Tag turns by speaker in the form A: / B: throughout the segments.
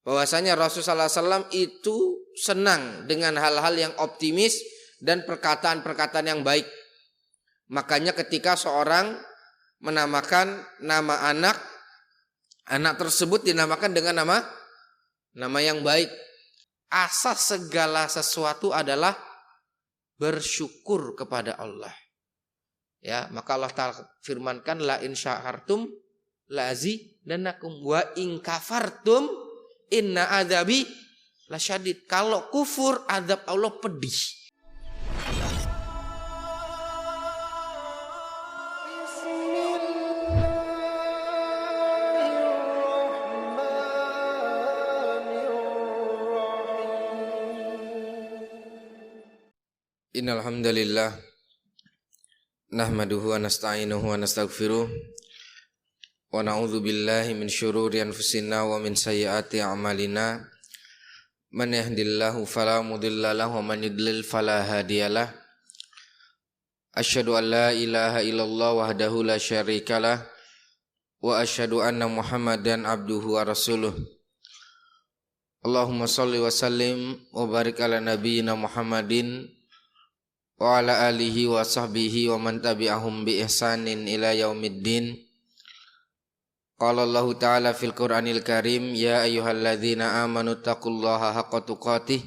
A: Bahwasanya Rasulullah SAW itu senang dengan hal-hal yang optimis dan perkataan-perkataan yang baik. Makanya ketika seorang menamakan nama anak tersebut dinamakan dengan nama yang baik. Asas segala sesuatu adalah bersyukur kepada Allah. Ya, maka Allah Ta'ala firmankan la in syakartum la azidannakum wa in kafartum inna adzabi lasyadid. Kalau kufur, azab Allah pedih. Innal hamdalillah nahmaduhu wa nasta'inuhu wa nastaghfiruh wa na'udzu billahi min syururi anfusina wa min sayyiati a'malina. Man yahdihillahu fala mudilla lahu wa man yudlil fala hadiyalah. Asyhadu an la ilaha illallah wahdahu la syarikalah wa asyhadu anna Muhammadan abduhu wa rasuluh. Allahumma shalli wa sallim wa barik ala nabiyyina Muhammadin wa ala alihi wa sahbihi wa man tabi'ahum bi ihsanin ila yaumiddin. Qala Allah Ta'ala fil Qur'anil Karim, ya ayyuhalladzina amanu taqullaha haqqa tuqatih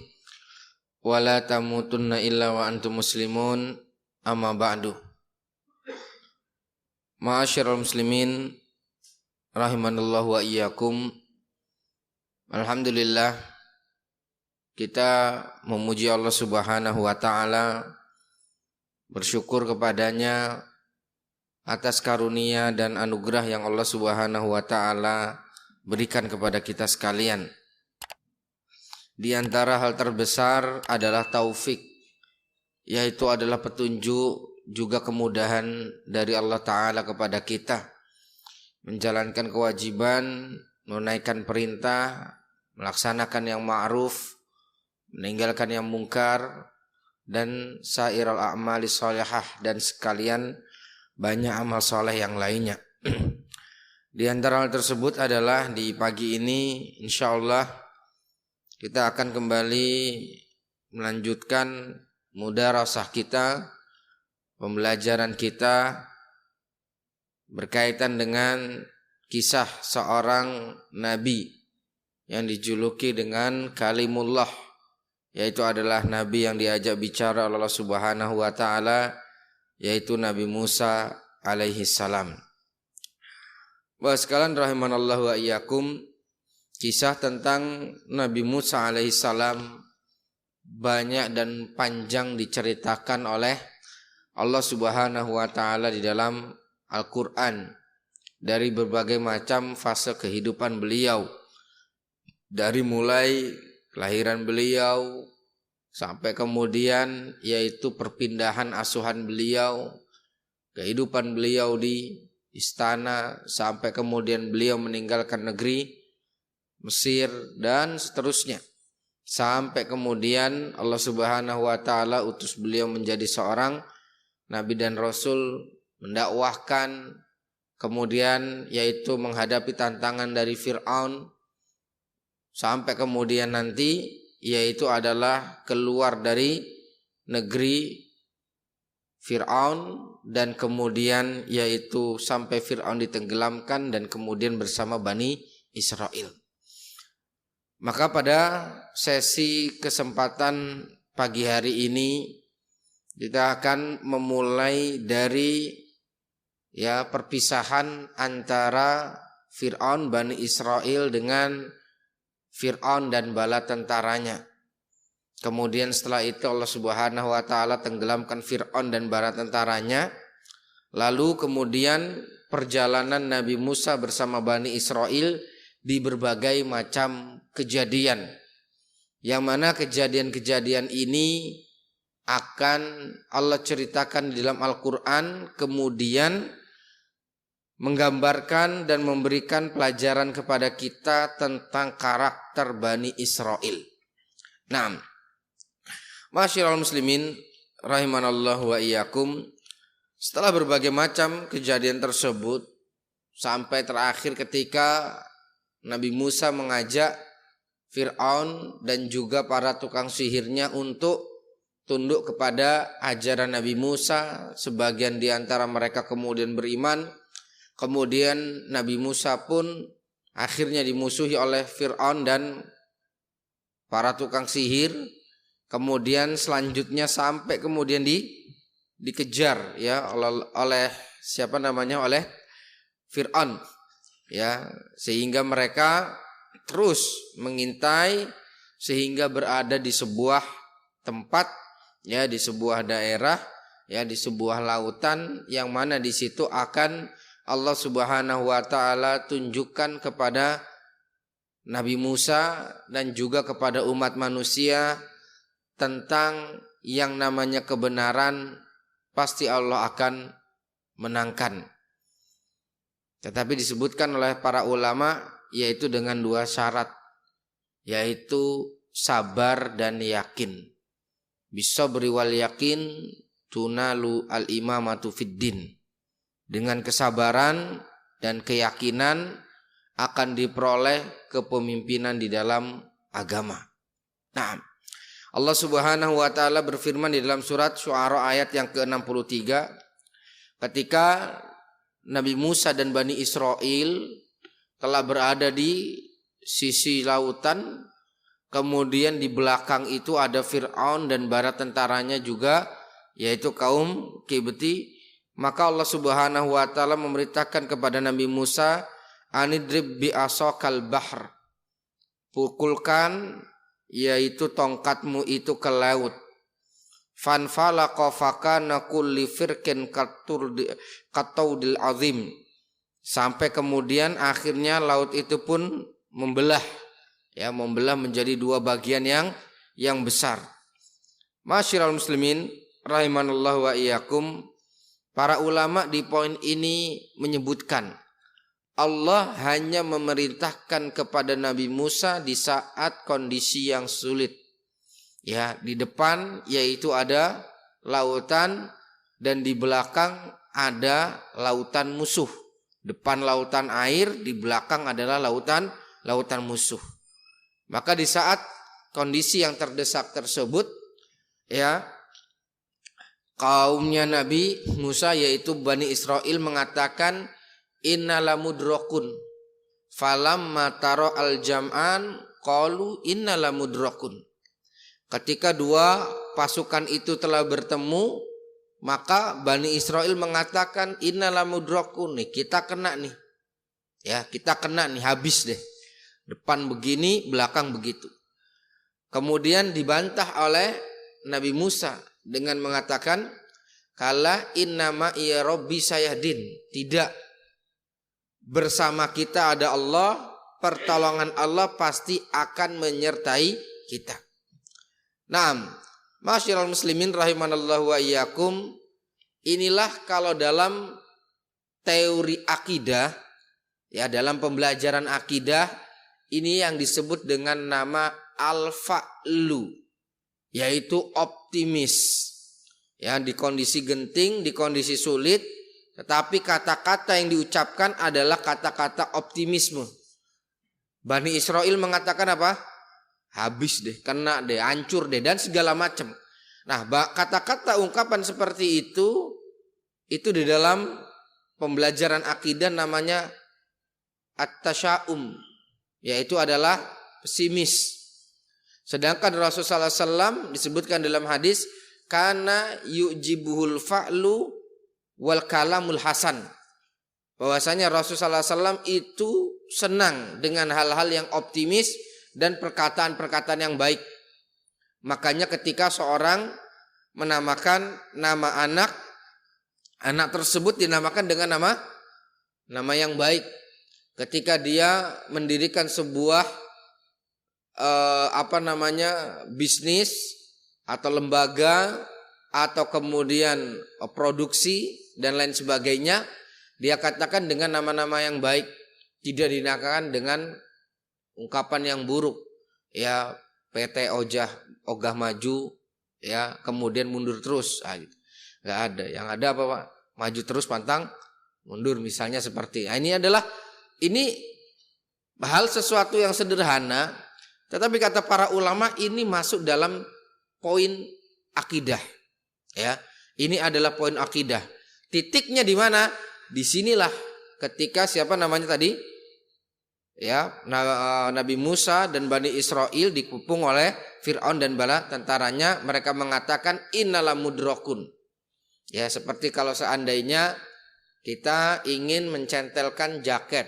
A: wa la tamutunna illa wa antum muslimun. Amma ba'du. Ma'asyiral muslimin rahimanallahu wa iyyakum. Alhamdulillah, kita memuji Allah Subhanahu wa taala, bersyukur kepadanya atas karunia dan anugerah yang Allah Subhanahu wa taala berikan kepada kita sekalian. Di antara hal terbesar adalah taufik, yaitu adalah petunjuk juga kemudahan dari Allah Ta'ala kepada kita menjalankan kewajiban, menunaikan perintah, melaksanakan yang ma'ruf, meninggalkan yang mungkar, dan sairal a'mali sholihah, dan sekalian banyak amal soleh yang lainnya. Di antara hal tersebut adalah di pagi ini insyaallah kita akan kembali melanjutkan mudarasah kita, pembelajaran kita berkaitan dengan kisah seorang nabi yang dijuluki dengan Kalimullah, yaitu adalah nabi yang diajak bicara oleh Allah Subhanahu wa taala, yaitu Nabi Musa alaihi salam. Bapak sekalian rahimanallahu wa iyyakum, kisah tentang Nabi Musa alaihi salam banyak dan panjang diceritakan oleh Allah Subhanahu wa taala di dalam Al-Qur'an dari berbagai macam fase kehidupan beliau, dari mulai kelahiran beliau sampai kemudian yaitu perpindahan asuhan beliau, kehidupan beliau di istana, sampai kemudian beliau meninggalkan negeri Mesir dan seterusnya, sampai kemudian Allah Subhanahu wa taala utus beliau menjadi seorang nabi dan rasul, mendakwahkan, kemudian yaitu menghadapi tantangan dari Fir'aun, sampai kemudian nanti yaitu adalah keluar dari negeri Fir'aun, dan kemudian yaitu sampai Fir'aun ditenggelamkan dan kemudian bersama Bani Israel. Maka pada sesi kesempatan pagi hari ini kita akan memulai dari perpisahan antara Fir'aun Bani Israel dengan Fir'aun dan bala tentaranya. Kemudian setelah itu Allah Subhanahu wa taala tenggelamkan Fir'aun dan bala tentaranya. Lalu kemudian perjalanan Nabi Musa bersama Bani Israel di berbagai macam kejadian, yang mana kejadian-kejadian ini akan Allah ceritakan di dalam Al-Quran, kemudian menggambarkan dan memberikan pelajaran kepada kita tentang karakter Bani Israel. Nah, ma'asyiral muslimin rahimanallahu wa iyyakum, setelah berbagai macam kejadian tersebut sampai terakhir ketika Nabi Musa mengajak Fir'aun dan juga para tukang sihirnya untuk tunduk kepada ajaran Nabi Musa. Sebagian di antara mereka kemudian beriman. Kemudian Nabi Musa pun akhirnya dimusuhi oleh Fir'aun dan para tukang sihir. Kemudian selanjutnya sampai kemudian dikejar ya oleh siapa namanya, oleh Fir'aun ya, sehingga mereka terus mengintai sehingga berada di sebuah tempat ya, di sebuah daerah ya, di sebuah lautan yang mana di situ akan Allah Subhanahu wa taala tunjukkan kepada Nabi Musa dan juga kepada umat manusia tentang yang namanya kebenaran pasti Allah akan menangkan. Tetapi disebutkan oleh para ulama yaitu dengan dua syarat, yaitu sabar dan yakin. Bisabri wal yakin tunalu al-imamatu fid din. Dengan kesabaran dan keyakinan akan diperoleh kepemimpinan di dalam agama. Nah, Allah Subhanahu wa taala berfirman di dalam surat Syu'ara ayat yang ke-63 ketika Nabi Musa dan Bani Israel telah berada di sisi lautan, kemudian di belakang itu ada Fir'aun dan bala tentaranya juga, yaitu kaum Kibti. Maka Allah Subhanahu wa taala memerintahkan kepada Nabi Musa, anidrib bi asakal bahr. Pukulkan yaitu tongkatmu itu ke laut. Fanfalaqa fakana kulli firqin kataudil azim. Sampai kemudian akhirnya laut itu pun membelah ya, membelah menjadi dua bagian yang besar. Masyiral muslimin rahimanallahu wa iyyakum, para ulama di poin ini menyebutkan Allah hanya memerintahkan kepada Nabi Musa di saat kondisi yang sulit. Ya, di depan yaitu ada lautan dan di belakang ada lautan musuh. Depan lautan air, di belakang adalah lautan musuh. Maka di saat kondisi yang terdesak tersebut ya, kaumnya Nabi Musa yaitu Bani Israel mengatakan innalamudrakun. Falamma tara al-jam'an qalu innalamudrakun. Ketika dua pasukan itu telah bertemu, maka Bani Israel mengatakan innalamudrakun, nih kita kena nih. Ya, kita kena nih, habis deh. Depan begini, belakang begitu. Kemudian dibantah oleh Nabi Musa dengan mengatakan kala innama iya rabbi sayahdin. Tidak, bersama kita ada Allah, pertolongan Allah pasti akan menyertai kita. Naam, masyiral muslimin rahimanallahu wa iyyakum, inilah kalau dalam teori akidah ya, dalam pembelajaran akidah ini yang disebut dengan nama al-fa'lu, yaitu optimis. Ya, di kondisi genting, di kondisi sulit, tetapi kata-kata yang diucapkan adalah kata-kata optimisme. Bani Israel mengatakan apa? Habis deh, kena deh, hancur deh, dan segala macam. Nah, kata-kata ungkapan seperti itu di dalam pembelajaran akidah namanya at-tasya'um, yaitu adalah pesimis. Sedangkan Rasulullah SAW disebutkan dalam hadis kana yujibuhul fa'lu wal kalamul hasan, bahwasanya Rasulullah SAW itu senang dengan hal-hal yang optimis dan perkataan-perkataan yang baik. Makanya ketika seorang menamakan nama anak tersebut dinamakan dengan nama yang baik. Ketika dia mendirikan sebuah bisnis atau lembaga atau kemudian produksi dan lain sebagainya, dia katakan dengan nama-nama yang baik, tidak dinamakan dengan ungkapan yang buruk. Ya, PT Ogah Maju ya, kemudian mundur terus. Gitu. Gak ada. Yang ada apa Pak? Maju terus pantang mundur misalnya seperti. Ini hal sesuatu yang sederhana, Tetapi kata para ulama ini masuk dalam poin akidah. Ya, ini adalah poin akidah. Titiknya di mana? Disinilah ketika siapa namanya tadi? Ya, Nabi Musa dan Bani Israel dikepung oleh Fir'aun dan bala tentaranya. Mereka mengatakan innala mudrakun. Ya, seperti kalau seandainya kita ingin mencentelkan jaket.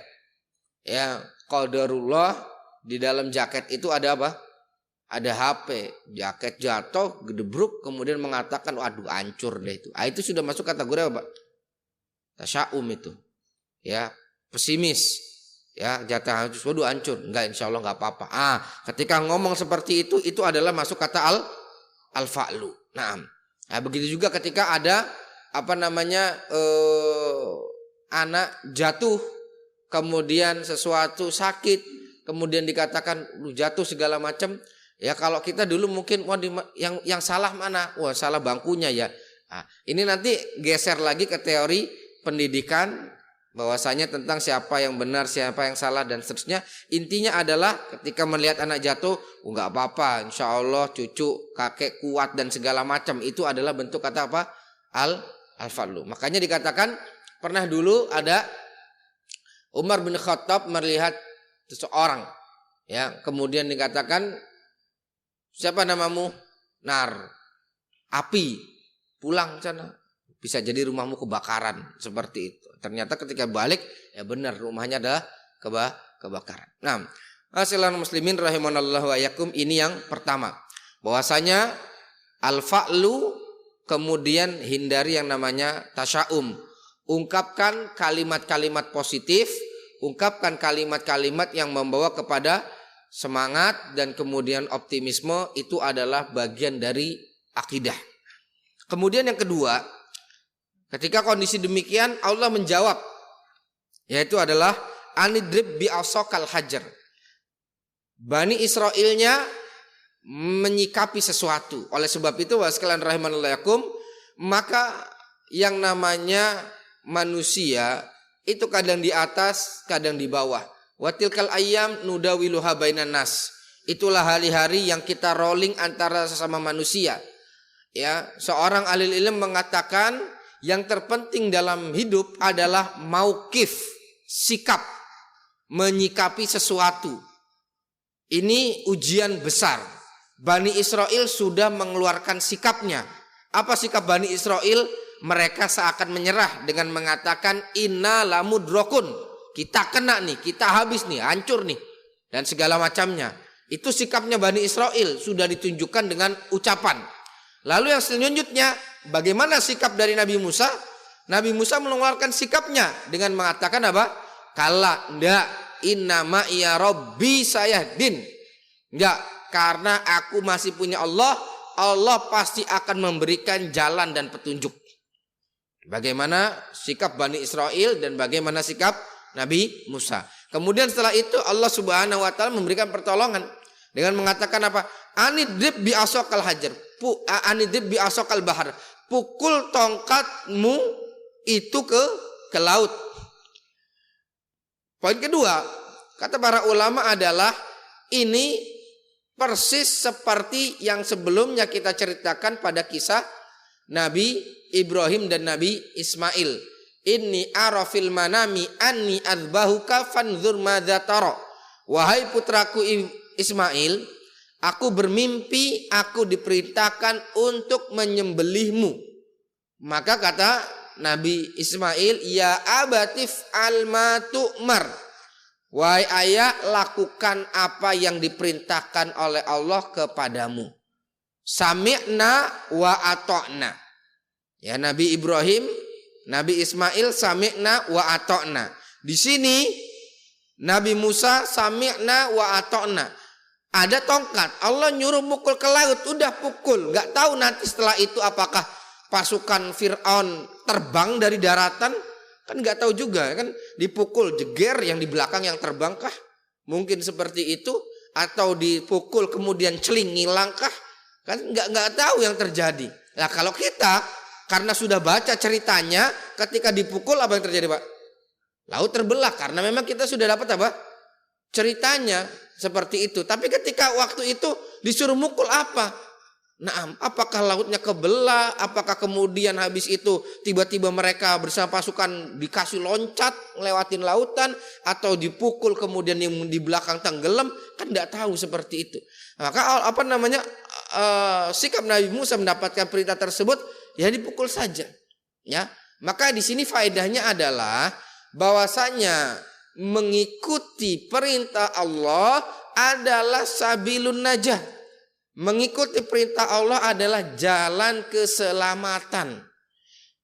A: Ya, qadarullah di dalam jaket itu ada apa? Ada HP. Jaket jatuh, gedebruk, kemudian mengatakan waduh hancur deh itu. Itu sudah masuk kategori apa? Tasya'um itu. Ya, pesimis. Ya, jatah waduh hancur. Enggak, insyaallah enggak apa-apa. Ketika ngomong seperti itu adalah masuk kata al-fa'lu. Nah, begitu juga ketika ada anak jatuh, kemudian sesuatu sakit, kemudian dikatakan jatuh segala macam. Ya, kalau kita dulu mungkin yang salah mana? Wah, salah bangkunya ya. Ini nanti geser lagi ke teori pendidikan, bahwasanya tentang siapa yang benar, siapa yang salah dan seterusnya. Intinya adalah ketika melihat anak jatuh, enggak apa-apa, insya Allah cucu kakek kuat dan segala macam. Itu adalah bentuk kata apa? Al-fadlu. Makanya dikatakan pernah dulu ada Umar bin Khattab melihat seseorang, ya, kemudian dikatakan siapa namamu? Nar, api, pulang sana. Bisa jadi rumahmu kebakaran, seperti itu. Ternyata ketika balik, ya benar rumahnya adalah kebakaran. Nah, asilan muslimin rahimanallahu wa yakum, ini yang pertama. Bahwasanya al-fa'lu, kemudian hindari yang namanya tasya'um. Ungkapkan kalimat-kalimat positif, ungkapkan kalimat-kalimat yang membawa kepada semangat dan kemudian optimisme. Itu adalah bagian dari akidah. Kemudian yang kedua, ketika kondisi demikian Allah menjawab, yaitu adalah anidrib bi'asokal hajar. Bani Israilnya menyikapi sesuatu. Oleh sebab itu sekalian rahimanallahu, maka yang namanya manusia itu kadang di atas, kadang di bawah. Watilkal ayyam nudawiluha bainan nas. Itulah hari-hari yang kita rolling antara sesama manusia. Ya, seorang ahli ilmu mengatakan yang terpenting dalam hidup adalah mauqif, sikap, menyikapi sesuatu. Ini ujian besar. Bani Israel sudah mengeluarkan sikapnya. Apa sikap Bani Israel? Mereka seakan menyerah dengan mengatakan inna lamudrakun. Kita kena nih, kita habis nih, hancur nih, dan segala macamnya. Itu sikapnya Bani Israel, sudah ditunjukkan dengan ucapan. Lalu yang selanjutnya, bagaimana sikap dari Nabi Musa? Nabi Musa mengeluarkan sikapnya dengan mengatakan apa? Kala, ndak, innama ya rabbi sayahdin. Ndak, karena aku masih punya Allah, Allah pasti akan memberikan jalan dan petunjuk. Bagaimana sikap Bani Israel dan bagaimana sikap Nabi Musa. Kemudian setelah itu Allah Subhanahu wa taala memberikan pertolongan dengan mengatakan apa? Anidrib bi asokal hajar. Anidrib bi asokal bahar. Pukul tongkatmu itu ke laut. Poin kedua, kata para ulama adalah ini persis seperti yang sebelumnya kita ceritakan pada kisah Nabi Ibrahim dan Nabi Ismail. Inni arafil manami anni adzbahuka fanzur madza tara. Wahai putraku Ismail, aku bermimpi aku diperintahkan untuk menyembelihmu. Maka kata Nabi Ismail, ya abatif alma tu'mar. Wahai ayah, lakukan apa yang diperintahkan oleh Allah kepadamu. Sami'na wa ata'na. Ya, Nabi Ibrahim, Nabi Ismail sami'na wa ata'na. Di sini Nabi Musa sami'na wa ata'na. Ada tongkat, Allah nyuruh mukul ke laut, udah pukul. Gak tahu nanti setelah itu apakah pasukan Fir'aun terbang dari daratan, kan gak tahu juga kan, dipukul jeger yang di belakang yang terbangkah, mungkin seperti itu, atau dipukul kemudian celing ngilangkah, kan nggak tahu yang terjadi. Nah kalau kita karena sudah baca ceritanya, ketika dipukul apa yang terjadi Pak? Laut terbelah, karena memang kita sudah dapat apa? Ceritanya. seperti itu. Tapi ketika waktu itu disuruh mukul apa? Nah, apakah lautnya kebelah? Apakah kemudian habis itu tiba-tiba mereka bersama pasukan dikasih loncat ngelewatin lautan, atau dipukul kemudian yang di belakang tenggelam? Kan tidak tahu seperti itu. Maka sikap Nabi Musa mendapatkan perintah tersebut, ya dipukul saja. Ya, maka di sini faedahnya adalah bahwasanya mengikuti perintah Allah adalah sabilun najah. Mengikuti perintah Allah adalah jalan keselamatan.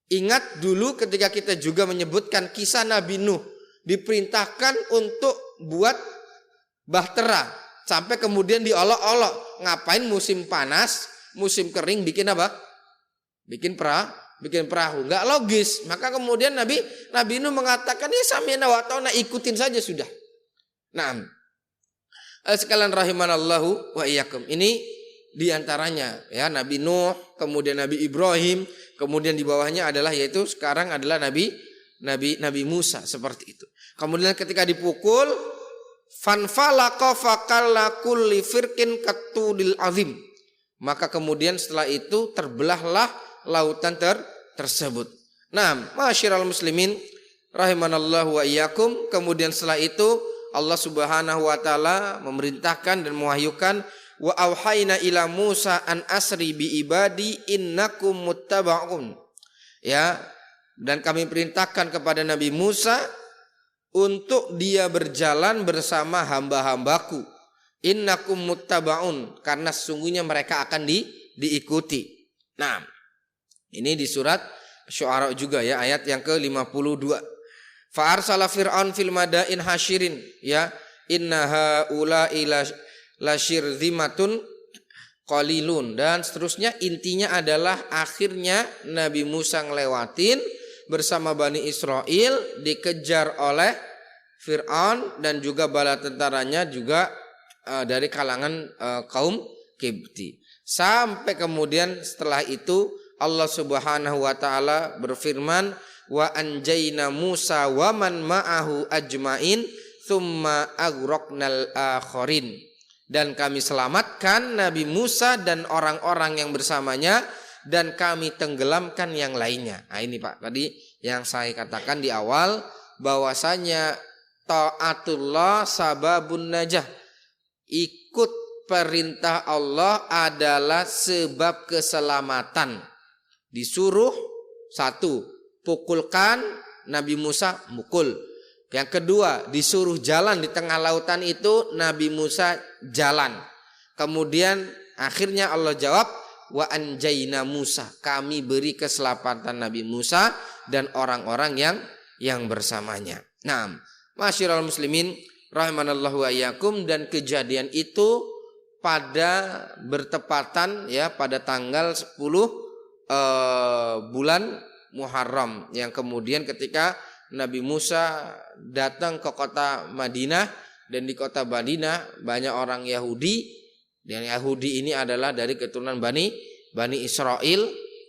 A: Ingat dulu ketika kita juga menyebutkan kisah Nabi Nuh, diperintahkan untuk buat bahtera, sampai kemudian diolok-olok. Ngapain musim panas, musim kering bikin apa? Bikin perahu. Enggak logis. Maka kemudian Nabi Nuh mengatakan, ya sami'na wa ata'na, ikutin saja sudah. Nah, sekalian rahimanallahu wa iyyakum. Ini diantaranya ya Nabi Nuh, kemudian Nabi Ibrahim, kemudian di bawahnya adalah yaitu sekarang adalah Nabi Musa, seperti itu. Kemudian ketika dipukul, fanfalaqa faqalla kulli firqin katudil azim. Maka kemudian setelah itu terbelahlah lautan tersebut. Nah, masyiral muslimin rahimanallahu wa iyyakum. Kemudian setelah itu Allah Subhanahu wa taala memerintahkan dan mewahyukan, wa auhayna ila Musa an asri bi ibadi innakum muttaba'un. Ya, dan kami perintahkan kepada Nabi Musa untuk dia berjalan bersama hamba-hambaku. Innakum muttaba'un, karena sesungguhnya mereka akan diikuti. Nah, ini di surat Syu'ara juga ya, ayat yang ke-52. Fa arsala fir'aun fil madain hasyirin, ya, inna haula ila lasyirzimatun qalilun, dan seterusnya. Intinya adalah akhirnya Nabi Musa ngelewatin bersama Bani Israel, dikejar oleh Fir'aun dan juga bala tentaranya juga dari kalangan kaum Kipti. Sampai kemudian setelah itu Allah Subhanahu wa taala berfirman, wa anjayna Musa wa man ma'ahu ajmain tsumma aghraqnal akharin. Dan kami selamatkan Nabi Musa dan orang-orang yang bersamanya, dan kami tenggelamkan yang lainnya. Nah ini Pak, tadi yang saya katakan di awal, bahwasanya taatullah sababun najah. Ikut perintah Allah adalah sebab keselamatan. Disuruh satu, pukulkan, Nabi Musa mukul. Yang kedua, disuruh jalan di tengah lautan itu, Nabi Musa jalan. Kemudian akhirnya Allah jawab, wa anjayna Musa, kami beri keselamatan Nabi Musa dan orang-orang yang bersamanya. Nah, masyiral muslimin rahimanallahu wa iyyakum, dan kejadian itu pada bertepatan ya pada tanggal 10 bulan Muharram, yang kemudian ketika Nabi Musa datang ke kota Madinah, dan di kota Madinah banyak orang Yahudi, dan Yahudi ini adalah dari keturunan Bani Israel.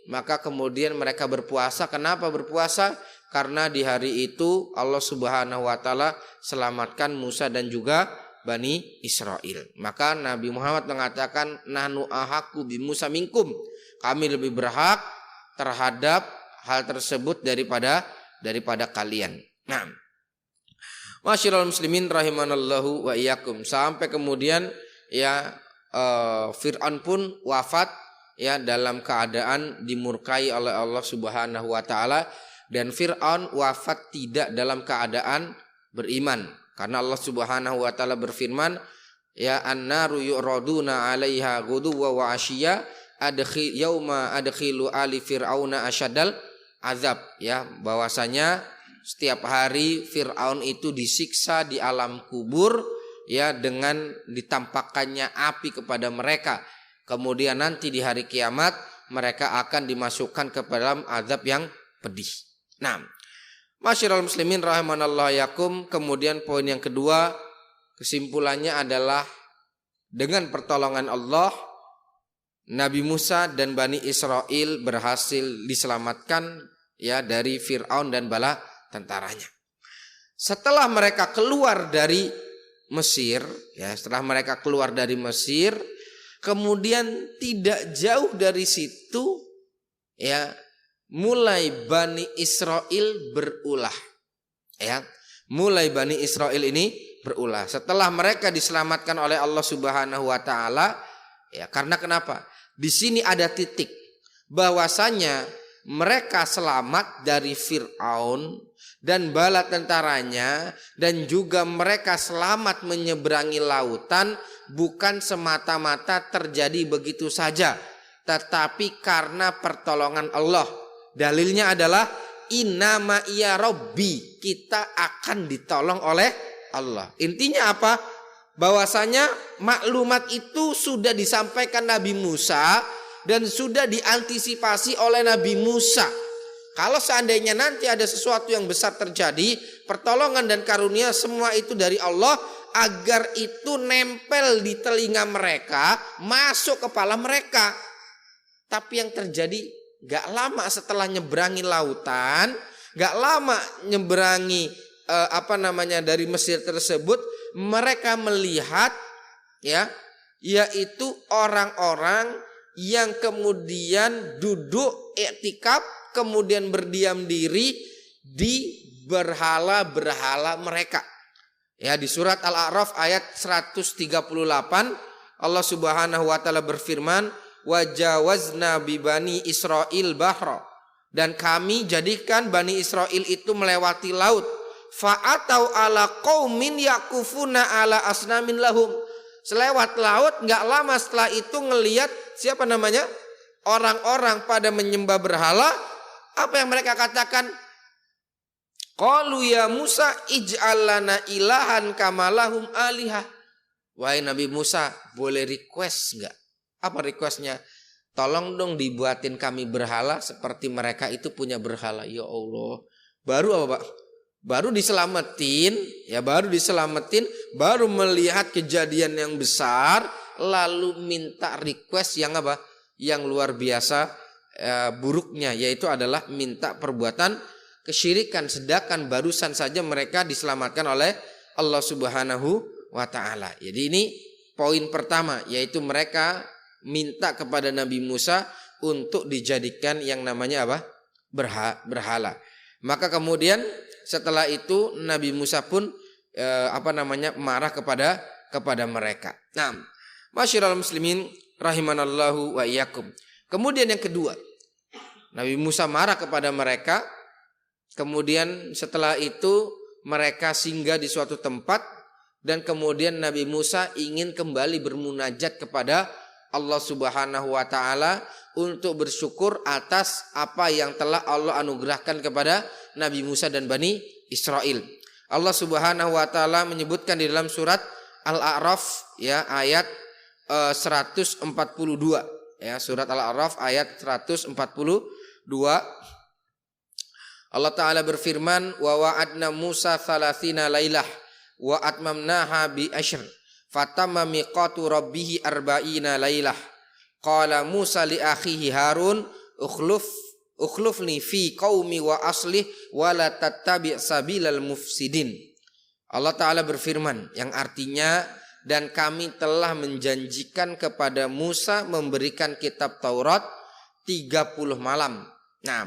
A: Maka kemudian mereka berpuasa. Kenapa berpuasa? Karena di hari itu Allah Subhanahu wa taala selamatkan Musa dan juga Bani Israel. Maka Nabi Muhammad mengatakan, nahnu ahaqqu bi Musa minkum, kami lebih berhak terhadap hal tersebut daripada kalian. Nah, masyiral muslimin rahimanallahu wa iyyakum, sampai kemudian ya Fir'aun pun wafat ya dalam keadaan dimurkai oleh Allah Subhanahu wa taala, dan Fir'aun wafat tidak dalam keadaan beriman, karena Allah Subhanahu wa taala berfirman, ya annaru yu'raduna 'alaiha ghuduwwa wa 'ashiyya adkhilu ali fir'auna asyadal azab, ya, bahwasanya setiap hari Fir'aun itu disiksa di alam kubur ya dengan ditampakkannya api kepada mereka. Kemudian nanti di hari kiamat mereka akan dimasukkan ke dalam azab yang pedih. Nah, masyiral muslimin rahimanallahu yakum, kemudian poin yang kedua, kesimpulannya adalah dengan pertolongan Allah Nabi Musa dan Bani Israel berhasil diselamatkan ya dari Fir'aun dan bala tentaranya. Setelah mereka keluar dari Mesir, ya, setelah mereka keluar dari Mesir, kemudian tidak jauh dari situ, ya, mulai Bani Israel berulah, ya, mulai Bani Israel ini berulah. Setelah mereka diselamatkan oleh Allah Subhanahu Wa Taala, ya, karena kenapa? Di sini ada titik bahwasanya mereka selamat dari Fir'aun dan bala tentaranya, dan juga mereka selamat menyeberangi lautan bukan semata-mata terjadi begitu saja, tetapi karena pertolongan Allah. Dalilnya adalah innama ya Rabbi, kita akan ditolong oleh Allah. Intinya apa? Bahwasanya maklumat itu sudah disampaikan Nabi Musa dan sudah diantisipasi oleh Nabi Musa. Kalau seandainya nanti ada sesuatu yang besar terjadi, pertolongan dan karunia semua itu dari Allah, agar itu nempel di telinga mereka, masuk kepala mereka. Tapi yang terjadi gak lama setelah nyeberangi lautan, gak lama nyeberangi dari Mesir tersebut, mereka melihat, ya, yaitu orang-orang yang kemudian duduk iktikaf, kemudian berdiam diri di berhala-berhala mereka. Ya, di surat Al-A'raf ayat 138 Allah Subhanahu wa taala berfirman, "Wa jawazna bi bani Israil bahra." Dan kami jadikan Bani Israel itu melewati laut. Fa'atau ala qaumin yakufuna ala asnamin lahum. Selewat laut, enggak lama setelah itu ngelihat siapa namanya? Orang-orang pada menyembah berhala. Apa yang mereka katakan? Qalu ya Musa ij'al lana ilahan kamalahum alihah. Wahai Nabi Musa, boleh request enggak? Apa requestnya? Tolong dong dibuatin kami berhala seperti mereka itu punya berhala. Ya Allah. Baru apa, Pak? Baru diselamatin, ya, baru diselamatin, baru melihat kejadian yang besar, lalu minta request yang apa? Yang luar biasa buruknya, yaitu adalah minta perbuatan kesyirikan, sedangkan barusan saja mereka diselamatkan oleh Allah Subhanahu wa taala. Jadi ini poin pertama, yaitu mereka minta kepada Nabi Musa untuk dijadikan yang namanya apa? Berhala. Maka kemudian setelah itu Nabi Musa pun marah kepada mereka. Nah, masyiral muslimin rahimanallahu wa iyyakum. Kemudian yang kedua, Nabi Musa marah kepada mereka. Kemudian setelah itu mereka singgah di suatu tempat, dan kemudian Nabi Musa ingin kembali bermunajat kepada Allah Subhanahu wa taala untuk bersyukur atas apa yang telah Allah anugerahkan kepada Nabi Musa dan Bani Israel. Allah Subhanahu wa taala menyebutkan di dalam surat Al-A'raf, ya, ayat 142. Ya, surat Al-A'raf ayat 142. Allah Ta'ala berfirman, wa wa'adna Musa 30 lailah wa atmamnaha bi ashr fatamma miqatu rabbih 40 lailah. Qala Musa li akhihi Harun ukhlufni fi qaumi wa aslih wa la tattabi' sabilal mufsidin. Allah Ta'ala berfirman, yang artinya, dan kami telah menjanjikan kepada Musa memberikan kitab Taurat 30 malam. Nah,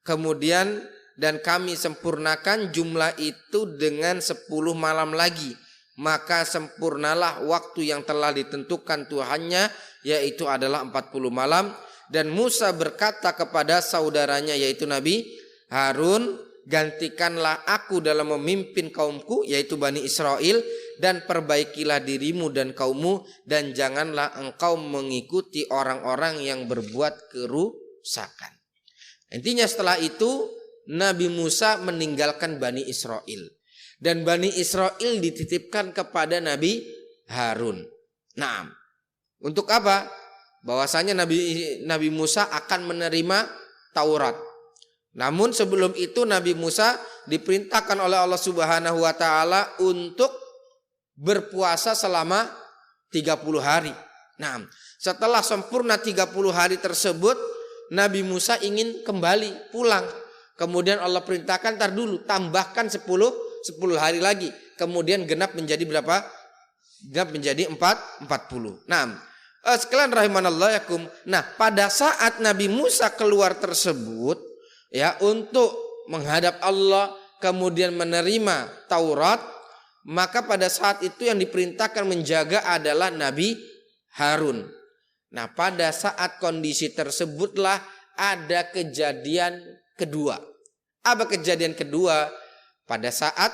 A: kemudian dan kami sempurnakan jumlah itu dengan 10 malam lagi. Maka sempurnalah waktu yang telah ditentukan Tuhannya, yaitu adalah 40 malam. Dan Musa berkata kepada saudaranya, yaitu Nabi Harun, gantikanlah aku dalam memimpin kaumku, yaitu Bani Israel, dan perbaikilah dirimu dan kaummu, dan janganlah engkau mengikuti orang-orang yang berbuat kerusakan. Intinya setelah itu Nabi Musa meninggalkan Bani Israel, dan Bani Israel dititipkan kepada Nabi Harun. Nah, untuk apa? Bahwasanya Nabi Musa akan menerima Taurat. Namun sebelum itu Nabi Musa diperintahkan oleh Allah Subhanahu wa taala untuk berpuasa selama 30 hari. Nah, setelah sempurna 30 hari tersebut, Nabi Musa ingin kembali pulang. Kemudian Allah perintahkan, tar dulu, tambahkan 10 hari lagi. Kemudian genap menjadi berapa? genap menjadi 40. Nah, sekalian rahimanallah yakum. Nah, pada saat Nabi Musa keluar tersebut ya untuk menghadap Allah kemudian menerima Taurat, maka pada saat itu yang diperintahkan menjaga adalah Nabi Harun. Nah, pada saat kondisi tersebutlah ada kejadian kedua. Apa kejadian kedua? Pada saat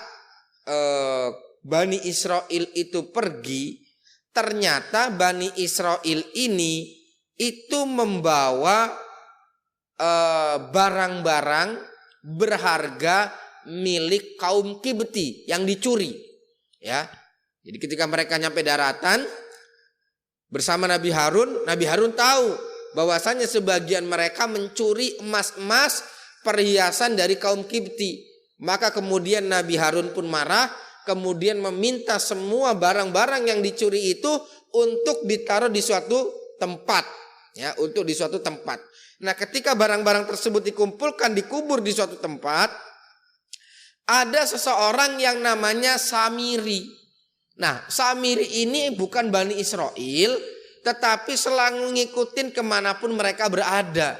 A: Bani Israel itu pergi, ternyata Bani Israel ini itu membawa barang-barang berharga milik kaum Kibti yang dicuri. Ya, jadi ketika mereka nyampe daratan bersama Nabi Harun tahu bahwasanya sebagian mereka mencuri emas-emas perhiasan dari kaum Kibti. Maka kemudian Nabi Harun pun marah, kemudian meminta semua barang-barang yang dicuri itu untuk ditaruh di suatu tempat, ya, untuk di suatu tempat. Nah, ketika barang-barang tersebut dikumpulkan, dikubur di suatu tempat, ada seseorang yang namanya Samiri. Nah, Samiri ini bukan Bani Israel, tetapi selalu ngikutin kemanapun mereka berada.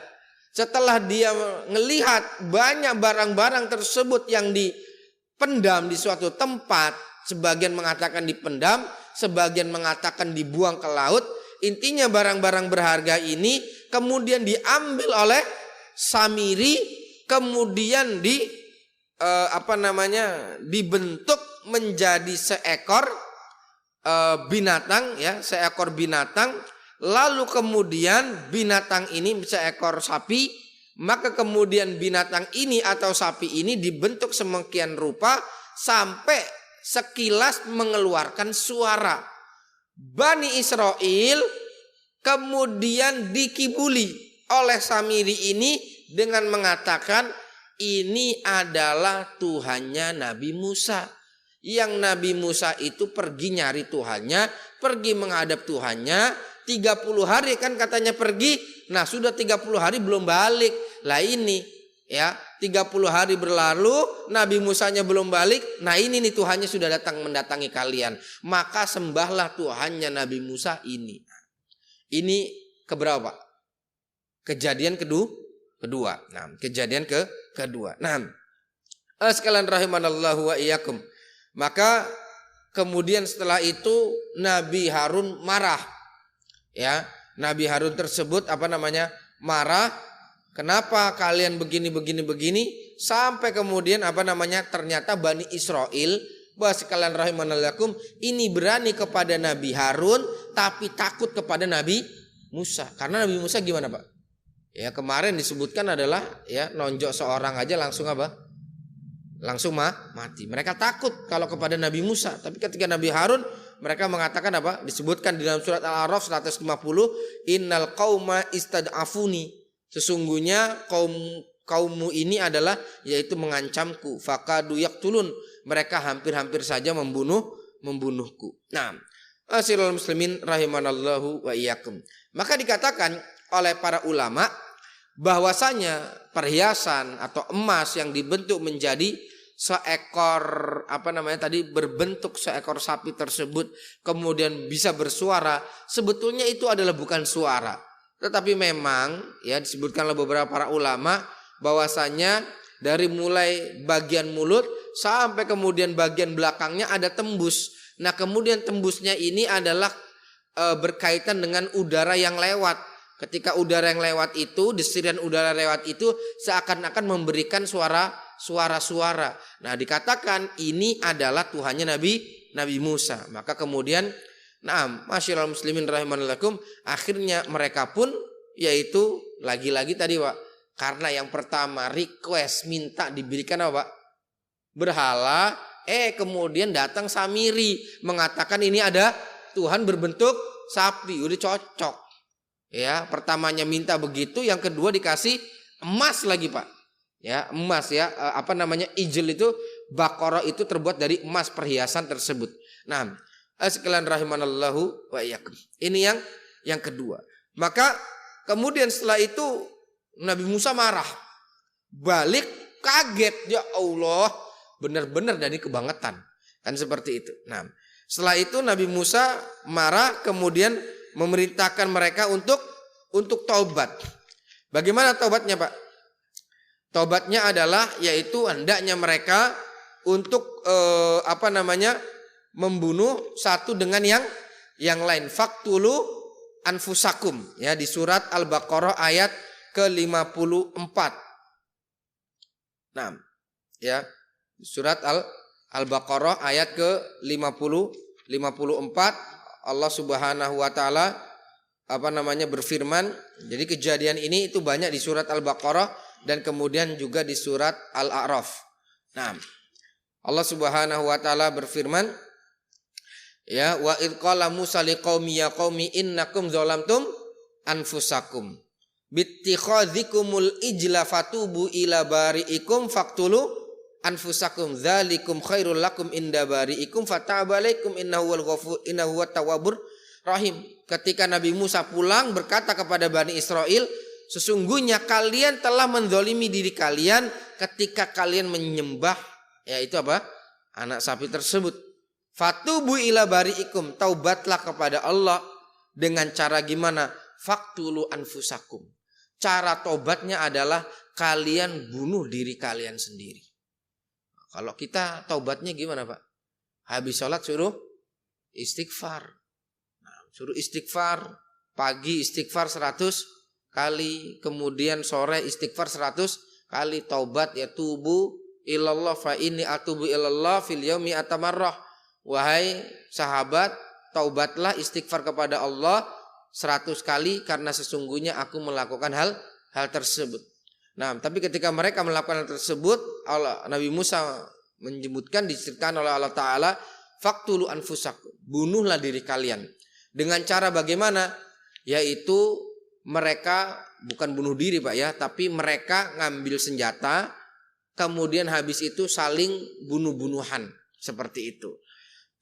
A: Setelah dia melihat banyak barang-barang tersebut yang dipendam di suatu tempat, sebagian mengatakan dipendam, sebagian mengatakan dibuang ke laut. Intinya barang-barang berharga ini kemudian diambil oleh Samiri, kemudian dibentuk menjadi seekor binatang, ya, seekor binatang. Lalu kemudian binatang ini seekor sapi, maka kemudian binatang ini atau sapi ini dibentuk semakian rupa sampai sekilas mengeluarkan suara. Bani Israel kemudian dikibuli oleh Samiri ini dengan mengatakan ini adalah Tuhannya Nabi Musa. Yang Nabi Musa itu pergi nyari Tuhannya, pergi menghadap Tuhannya. 30 hari kan katanya pergi. Nah, sudah 30 hari belum balik. Lah ini ya, 30 hari berlalu, Nabi Musanya belum balik. Nah, ini nih Tuhannya sudah datang mendatangi kalian. Maka sembahlah Tuhannya Nabi Musa ini. Ini keberapa? Kejadian kedua. Nah, kejadian kedua. Nah, sekalian rahimanallahu wa iyyakum. Maka kemudian setelah itu Nabi Harun marah. Ya, Nabi Harun tersebut marah. Kenapa kalian begini sampai kemudian ternyata Bani Israel, bahwa sekalian rahimanallahu, ini berani kepada Nabi Harun tapi takut kepada Nabi Musa. Karena Nabi Musa gimana, Pak? Ya, kemarin disebutkan adalah ya nonjok seorang aja langsung langsung mati. Mereka takut kalau kepada Nabi Musa, tapi ketika Nabi Harun mereka mengatakan apa? Disebutkan di dalam surat Al-A'raf 150, innal qauma istad'afuni. Sesungguhnya kaummu ini adalah yaitu mengancamku. Faqadu yaqtulun. Mereka hampir-hampir saja membunuhku. Nah, asirul muslimin rahimanallahu wa iyyakum. Maka dikatakan oleh para ulama bahwasanya perhiasan atau emas yang dibentuk menjadi seekor berbentuk seekor sapi tersebut kemudian bisa bersuara, sebetulnya itu adalah bukan suara, tetapi memang ya disebutkan oleh beberapa para ulama bahwasanya dari mulai bagian mulut sampai kemudian bagian belakangnya ada tembus. Nah, kemudian tembusnya ini adalah berkaitan dengan udara yang lewat. Ketika udara yang lewat itu, desirian udara lewat itu seakan-akan memberikan suara-suara. Nah, dikatakan ini adalah Tuhannya Nabi Musa. Maka kemudian, masyaallah muslimin rahimanallahu, akhirnya mereka pun yaitu lagi-lagi tadi, Pak, karena yang pertama request minta diberikan apa, Pak? Berhala, kemudian datang Samiri mengatakan ini ada Tuhan berbentuk sapi, udah cocok. Ya, pertamanya minta begitu, yang kedua dikasih emas lagi, Pak. Ya, emas ya, ijil itu, Baqarah itu terbuat dari emas perhiasan tersebut. Nah, sekalian rahimanallahu wa iyyakum. Ini yang kedua. Maka kemudian setelah itu Nabi Musa marah. Balik kaget, ya Allah, benar-benar dari kebangetan. Kan seperti itu. Nah, Setelah itu Nabi Musa marah, kemudian memerintahkan mereka untuk taubat. Bagaimana taubatnya, Pak? Taubatnya adalah yaitu hendaknya mereka untuk membunuh satu dengan yang lain. Faktulu anfusakum, ya, di surat Al-Baqarah ayat ke-54. Nah, ya, surat Al-Baqarah ayat ke-54, Allah Subhanahu wa taala berfirman. Jadi kejadian ini itu banyak di surat Al-Baqarah dan kemudian juga di surat Al-A'raf. Nah, Allah Subhanahu wa taala berfirman, ya, wa id qala Musa liqaumi ya qaumi innakum zalamtum anfusakum bittikhadhikumul ijla fatubu ila bari'ikum faqtulu anfusakum dzalikum khairul lakum inda bari'ikum fataba alaikum innahu huwat tawwabur rahim. Ketika Nabi Musa pulang berkata kepada Bani Israel, sesungguhnya kalian telah menzalimi diri kalian ketika kalian menyembah, yaitu anak sapi tersebut. Fatubu ila bari'ikum, taubatlah kepada Allah dengan cara gimana? Faktulu anfusakum. Cara taubatnya adalah kalian bunuh diri kalian sendiri. Kalau kita taubatnya gimana, Pak? Habis sholat suruh istighfar. Nah, suruh istighfar, pagi istighfar 100 kali, kemudian sore istighfar 100 kali. Taubat ya tubu ilallah fa inni atubu ilallah fil yaumi atamarrah. Wahai sahabat, taubatlah, istighfar kepada Allah 100 kali karena sesungguhnya aku melakukan hal tersebut. Nah, tapi ketika mereka melakukan hal tersebut, Nabi Musa menyebutkan, diceritakan oleh Allah Ta'ala, faktulu anfusakum, bunuhlah diri kalian. Dengan cara bagaimana? Yaitu mereka bukan bunuh diri, Pak, ya, tapi mereka ngambil senjata, kemudian habis itu saling bunuh-bunuhan, seperti itu.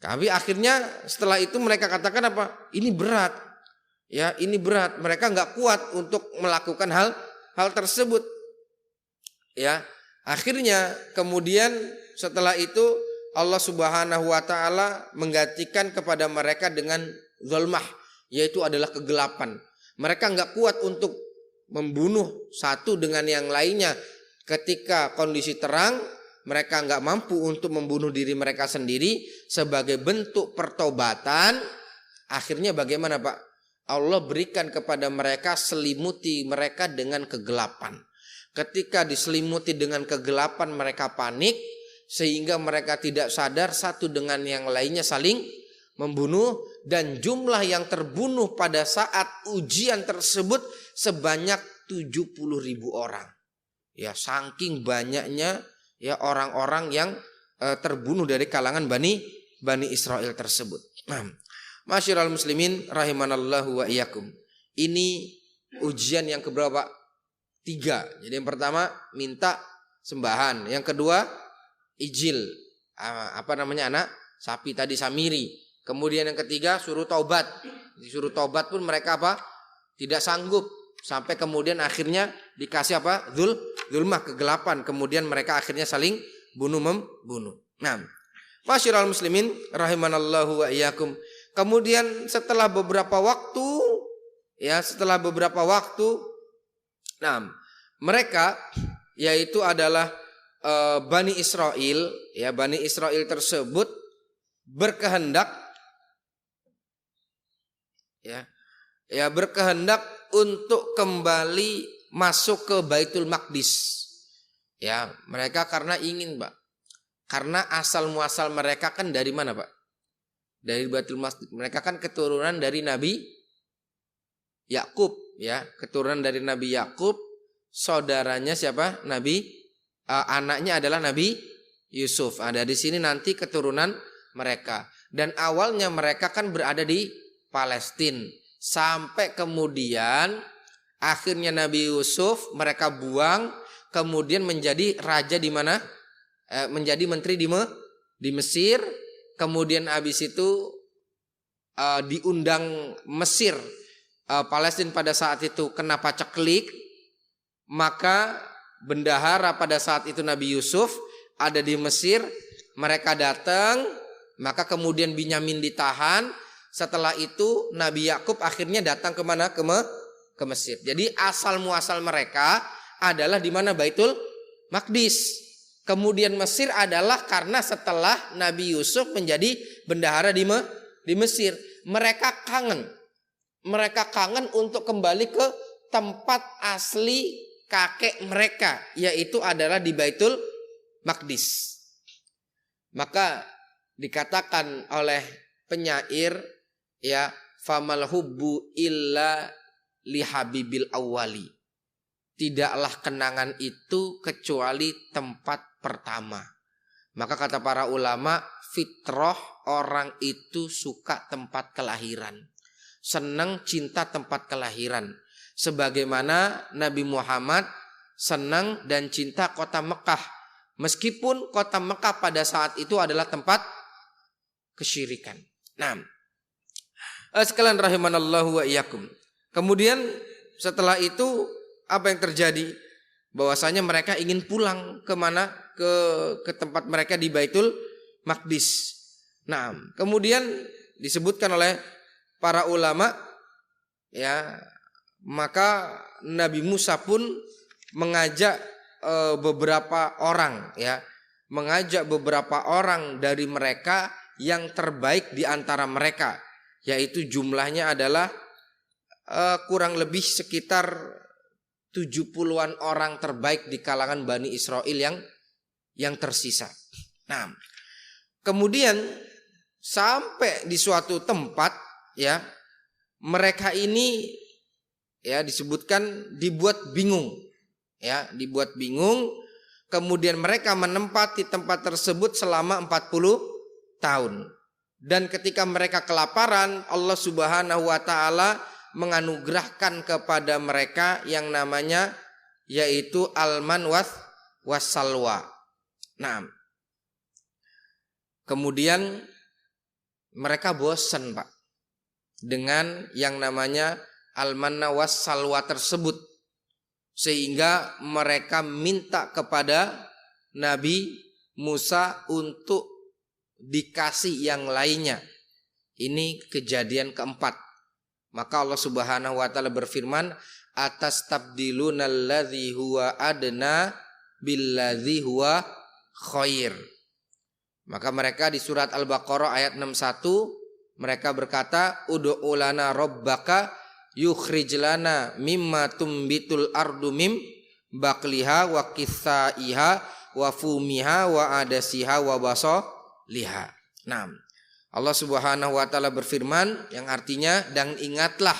A: Tapi akhirnya setelah itu mereka katakan apa? Ini berat. Ya, ini berat. Mereka nggak kuat untuk melakukan hal tersebut. Ya, akhirnya kemudian setelah itu Allah Subhanahu wa taala menggantikan kepada mereka dengan zulmah, yaitu adalah kegelapan. Mereka nggak kuat untuk membunuh satu dengan yang lainnya. Ketika kondisi terang, mereka nggak mampu untuk membunuh diri mereka sendiri. Sebagai bentuk pertobatan, akhirnya bagaimana, Pak? Allah berikan kepada mereka, selimuti mereka dengan kegelapan. Ketika diselimuti dengan kegelapan, mereka panik, sehingga mereka tidak sadar satu dengan yang lainnya saling membunuh. Dan jumlah yang terbunuh pada saat ujian tersebut sebanyak 70.000 orang. Ya, saking banyaknya ya orang-orang yang terbunuh dari kalangan Bani Israel tersebut. Masyiral muslimin rahimanallahu wa iyyakum. Ini ujian yang keberapa? 3. Jadi yang pertama minta sembahan, yang kedua ijil, anak sapi tadi, samiri. Kemudian yang ketiga suruh taubat. Disuruh taubat pun mereka tidak sanggup, sampai kemudian akhirnya dikasih zulmah, kegelapan. Kemudian mereka akhirnya saling membunuh. Nah, masyiral muslimin rahimanallahu wa iyyakum. Kemudian setelah beberapa waktu, nah, mereka yaitu adalah Bani Israel, ya, Bani Israel tersebut berkehendak untuk kembali masuk ke Baitul Maqdis. Ya, mereka karena ingin, Pak. Karena asal muasal mereka kan dari mana, Pak? Dari Baitul Maqdis. Mereka kan keturunan dari Nabi Yakub, ya, keturunan dari Nabi Yakub. Saudaranya siapa? Anaknya adalah Nabi Yusuf. Ada di sini nanti keturunan mereka. Dan awalnya mereka kan berada di Palestina. Sampai kemudian akhirnya Nabi Yusuf mereka buang, kemudian menjadi raja di mana? Menjadi menteri di Mesir. Kemudian habis itu diundang Mesir, Palestina pada saat itu kena paceklik. Maka bendahara pada saat itu Nabi Yusuf ada di Mesir. Mereka datang maka kemudian Binyamin ditahan. Setelah itu Nabi Yakub akhirnya datang ke mana? Ke Mesir. Jadi asal muasal mereka adalah di mana? Baitul Maqdis. Kemudian Mesir adalah karena setelah Nabi Yusuf menjadi bendahara di Mesir. Mereka kangen untuk kembali ke tempat asli kakek mereka, yaitu adalah di Baitul Maqdis. Maka dikatakan oleh penyair, ya, famal hubbu illa lihabibil awwali. Tidaklah kenangan itu kecuali tempat pertama. Maka kata para ulama, fitrah orang itu suka tempat kelahiran, senang cinta tempat kelahiran. Sebagaimana Nabi Muhammad senang dan cinta kota Mekah. Meskipun kota Mekah pada saat itu adalah tempat kesyirikan. Nah, sekalian rahimanallahu wa iyyakum. Kemudian setelah itu apa yang terjadi? Bahwasanya mereka ingin pulang ke mana? Ke tempat mereka di Baitul Maqdis. Nah, kemudian disebutkan oleh para ulama, ya, maka Nabi Musa pun mengajak beberapa orang, ya, mengajak beberapa orang dari mereka yang terbaik di antara mereka, yaitu jumlahnya adalah kurang lebih sekitar 70-an orang terbaik di kalangan Bani Israel yang tersisa. Nah, kemudian sampai di suatu tempat, ya, mereka ini, ya, disebutkan dibuat bingung, ya, dibuat bingung. Kemudian mereka menempati tempat tersebut selama 40 tahun. Dan ketika mereka kelaparan, Allah Subhanahu wa taala menganugerahkan kepada mereka yang namanya yaitu alman wassalwa. Nah, kemudian mereka bosan, Pak, dengan yang namanya almanna wassalwa tersebut, sehingga mereka minta kepada Nabi Musa untuk dikasih yang lainnya. Ini kejadian keempat. Maka Allah Subhanahu wa taala berfirman, atastabdiluna alladzi huwa adna billadzi huwa khair. Maka mereka di surat Al-Baqarah ayat 61 mereka berkata, ud'u lana rabbaka yukhrij lana mimma tumbitul ardu mim baqliha wa qithaiha wa fumiha wa adasiha wa basaliha. Nah, Allah Subhanahu wa taala berfirman yang artinya, dan ingatlah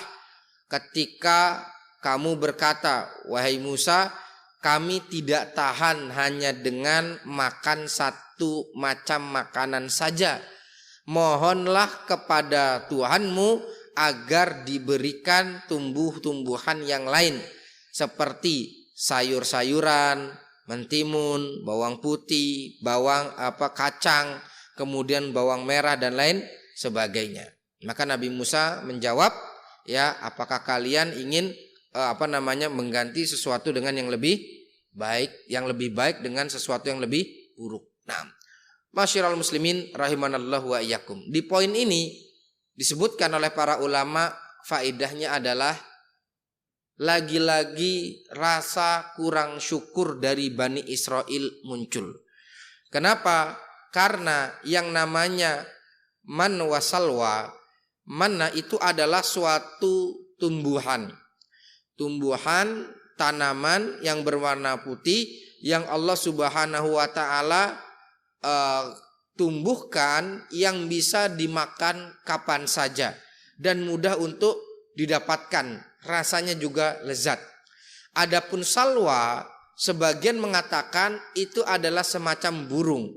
A: ketika kamu berkata, wahai Musa, kami tidak tahan hanya dengan makan satu macam makanan saja. Mohonlah kepada Tuhanmu agar diberikan tumbuh-tumbuhan yang lain seperti sayur-sayuran, mentimun, bawang putih, kacang, kemudian bawang merah dan lain sebagainya. Maka Nabi Musa menjawab, ya, apakah kalian ingin mengganti sesuatu dengan yang lebih baik dengan sesuatu yang lebih buruk. Nah, masyiral muslimin rahimanallahu wa iyyakum. Di poin ini disebutkan oleh para ulama, faedahnya adalah lagi-lagi rasa kurang syukur dari Bani Israel muncul. Kenapa? Karena yang namanya man wasalwa, mana itu adalah suatu tumbuhan tanaman yang berwarna putih yang Allah Subhanahu wa taala tumbuhkan, yang bisa dimakan kapan saja dan mudah untuk didapatkan, rasanya juga lezat. Adapun salwa, sebagian mengatakan itu adalah semacam burung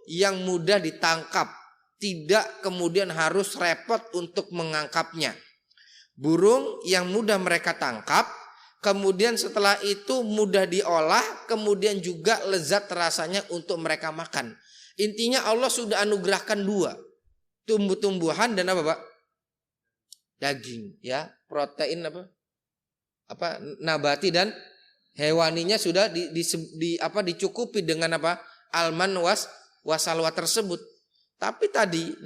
A: yang mudah ditangkap, tidak kemudian harus repot untuk mengangkapnya. Burung yang mudah mereka tangkap, kemudian setelah itu mudah diolah, kemudian juga lezat rasanya untuk mereka makan. Intinya Allah sudah anugerahkan dua, tumbuh-tumbuhan dan apa, Pak? Daging, ya, protein nabati dan hewaninya sudah dicukupi dengan apa? Alman wasalwa tersebut. Tapi tadi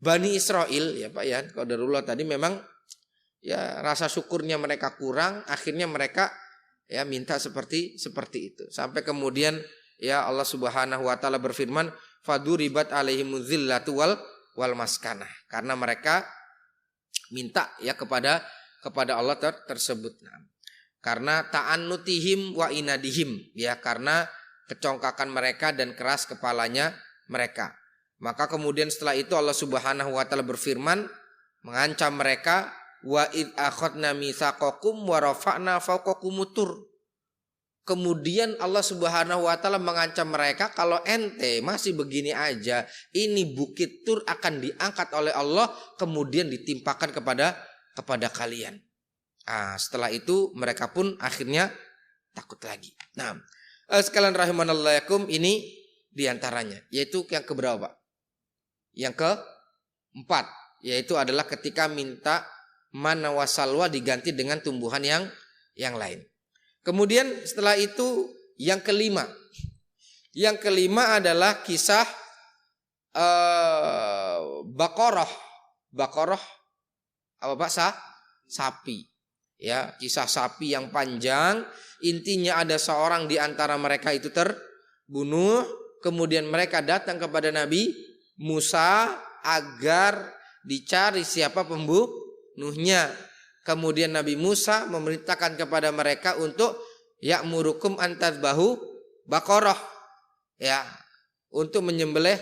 A: Bani Israel ya Pak ya, qadarullah tadi memang ya rasa syukurnya mereka kurang, akhirnya mereka ya minta seperti itu. Sampai kemudian ya Allah Subhanahu wa taala berfirman, faduribat alaihimuz zillatu wal maskanah. Karena mereka minta ya kepada Allah tersebut. Nah, karena ta'annutihim wa inadihim, ya karena kecongkakan mereka dan keras kepalanya mereka. Maka kemudian setelah itu Allah Subhanahu wa taala berfirman mengancam mereka, wa id akhadna mitsaqakum wa rafa'na fawqakumut tur. Kemudian Allah Subhanahu wa taala mengancam mereka, kalau ente masih begini aja, ini bukit Tur akan diangkat oleh Allah kemudian ditimpakan kepada kalian. Nah, setelah itu mereka pun akhirnya takut lagi. Nah, sekalian rahimanallahu, ini diantaranya, yaitu yang keberapa? Yang keempat, yaitu adalah ketika minta mana wasalwa diganti dengan tumbuhan yang lain. Kemudian setelah itu yang kelima. Yang kelima adalah kisah Baqarah. Baqarah apa Pak? Sapi. Ya, kisah sapi yang panjang. Intinya ada seorang di antara mereka itu terbunuh. Kemudian mereka datang kepada Nabi Musa agar dicari siapa pembunuhnya. Kemudian Nabi Musa memerintahkan kepada mereka untuk ya'murukum antadbahu baqarah, ya, untuk menyembelih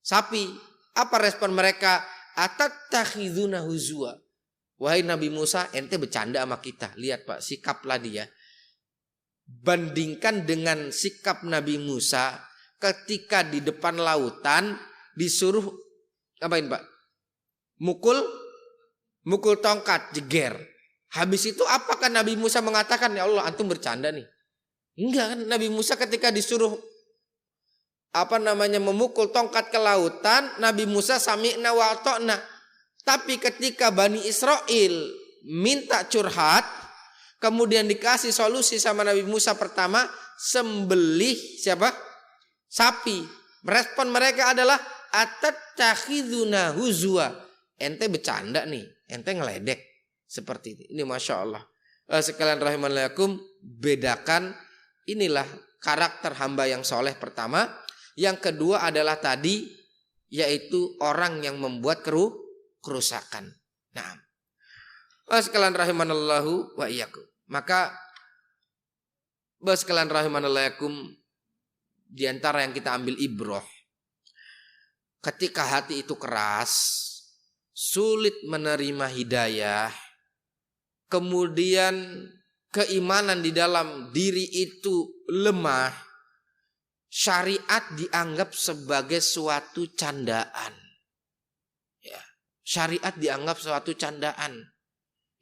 A: sapi. Apa respon mereka? Atattakhizuna huzwa. Wahai Nabi Musa, ente bercanda sama kita. Lihat Pak, sikaplah dia. Bandingkan dengan sikap Nabi Musa ketika di depan lautan disuruh apain Pak? Mukul tongkat, jeger. Habis itu apakah Nabi Musa mengatakan, ya Allah antum bercanda nih? Enggak kan, Nabi Musa ketika disuruh memukul tongkat ke lautan, Nabi Musa sami'na wa ata'na. Tapi ketika Bani Israel minta curhat, kemudian dikasih solusi sama Nabi Musa, pertama sembelih siapa? Sapi. Respon mereka adalah atattakhizuna huzwa. Ente bercanda nih, ente ngeledek seperti ini. Ini Masya Allah. Sekalian rahimanallahu, bedakan inilah karakter hamba yang soleh pertama. Yang kedua adalah tadi, yaitu orang yang membuat kerusakan. Nah, sekalian rahimanallahu wa iyyakum. Maka sekalian rahimanallahu, di antara yang kita ambil ibrah, ketika hati itu keras, sulit menerima hidayah, kemudian keimanan di dalam diri itu lemah, syariat dianggap sebagai suatu candaan. Ya, syariat dianggap suatu candaan.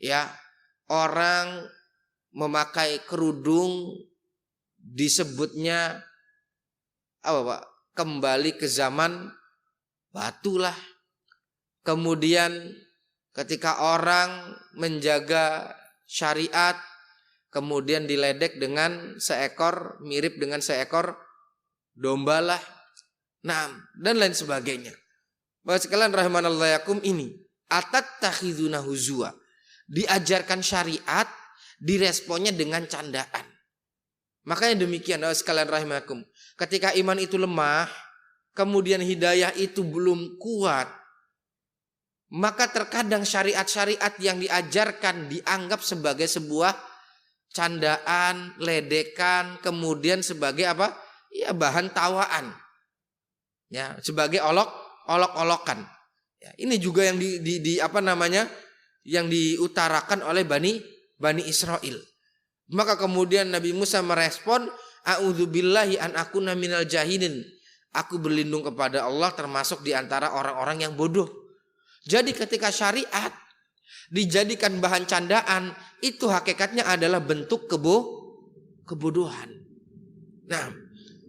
A: Ya, orang memakai kerudung disebutnya apa Pak? Kembali ke zaman batu lah. Kemudian ketika orang menjaga syariat, kemudian diledek dengan mirip dengan seekor domba lah. Nah, dan lain sebagainya. Bapak sekalian rahimanallahu, ini atattakhizuna huzwa. Diajarkan syariat, diresponnya dengan candaan. Makanya demikian Bapak sekalian rahimakum. Ketika iman itu lemah, kemudian hidayah itu belum kuat, maka terkadang syariat-syariat yang diajarkan dianggap sebagai sebuah candaan, ledekan, kemudian sebagai apa? Ya, bahan tawaan. Ya, sebagai olok-olokan. Ya, ini juga yang yang diutarakan oleh Bani Israel. Maka kemudian Nabi Musa merespon, a'udzubillahi an akuna minal jahilin. Aku berlindung kepada Allah termasuk di antara orang-orang yang bodoh. Jadi ketika syariat dijadikan bahan candaan, itu hakikatnya adalah bentuk kebodohan. Nah,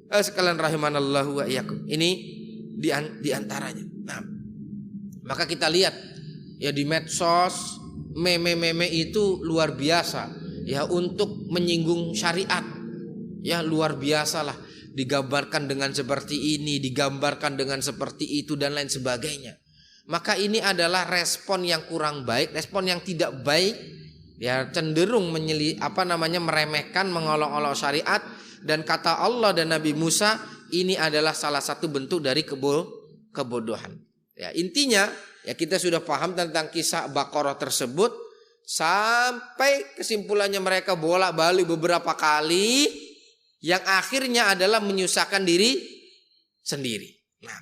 A: sekalian rahimanallahu wa iyyakum. Ini di antaranya. Nah, maka kita lihat ya di medsos, meme-meme itu luar biasa ya untuk menyinggung syariat. Ya luar biasa lah. digambarkan dengan seperti ini, digambarkan dengan seperti itu dan lain sebagainya. Maka ini adalah respon yang kurang baik, respon yang tidak baik, ya cenderung meremehkan, mengolok-olok syariat, dan kata Allah dan Nabi Musa ini adalah salah satu bentuk dari kebodohan. Ya, intinya ya kita sudah paham tentang kisah Baqarah tersebut sampai kesimpulannya mereka bolak-balik beberapa kali yang akhirnya adalah menyusahkan diri sendiri. Nah,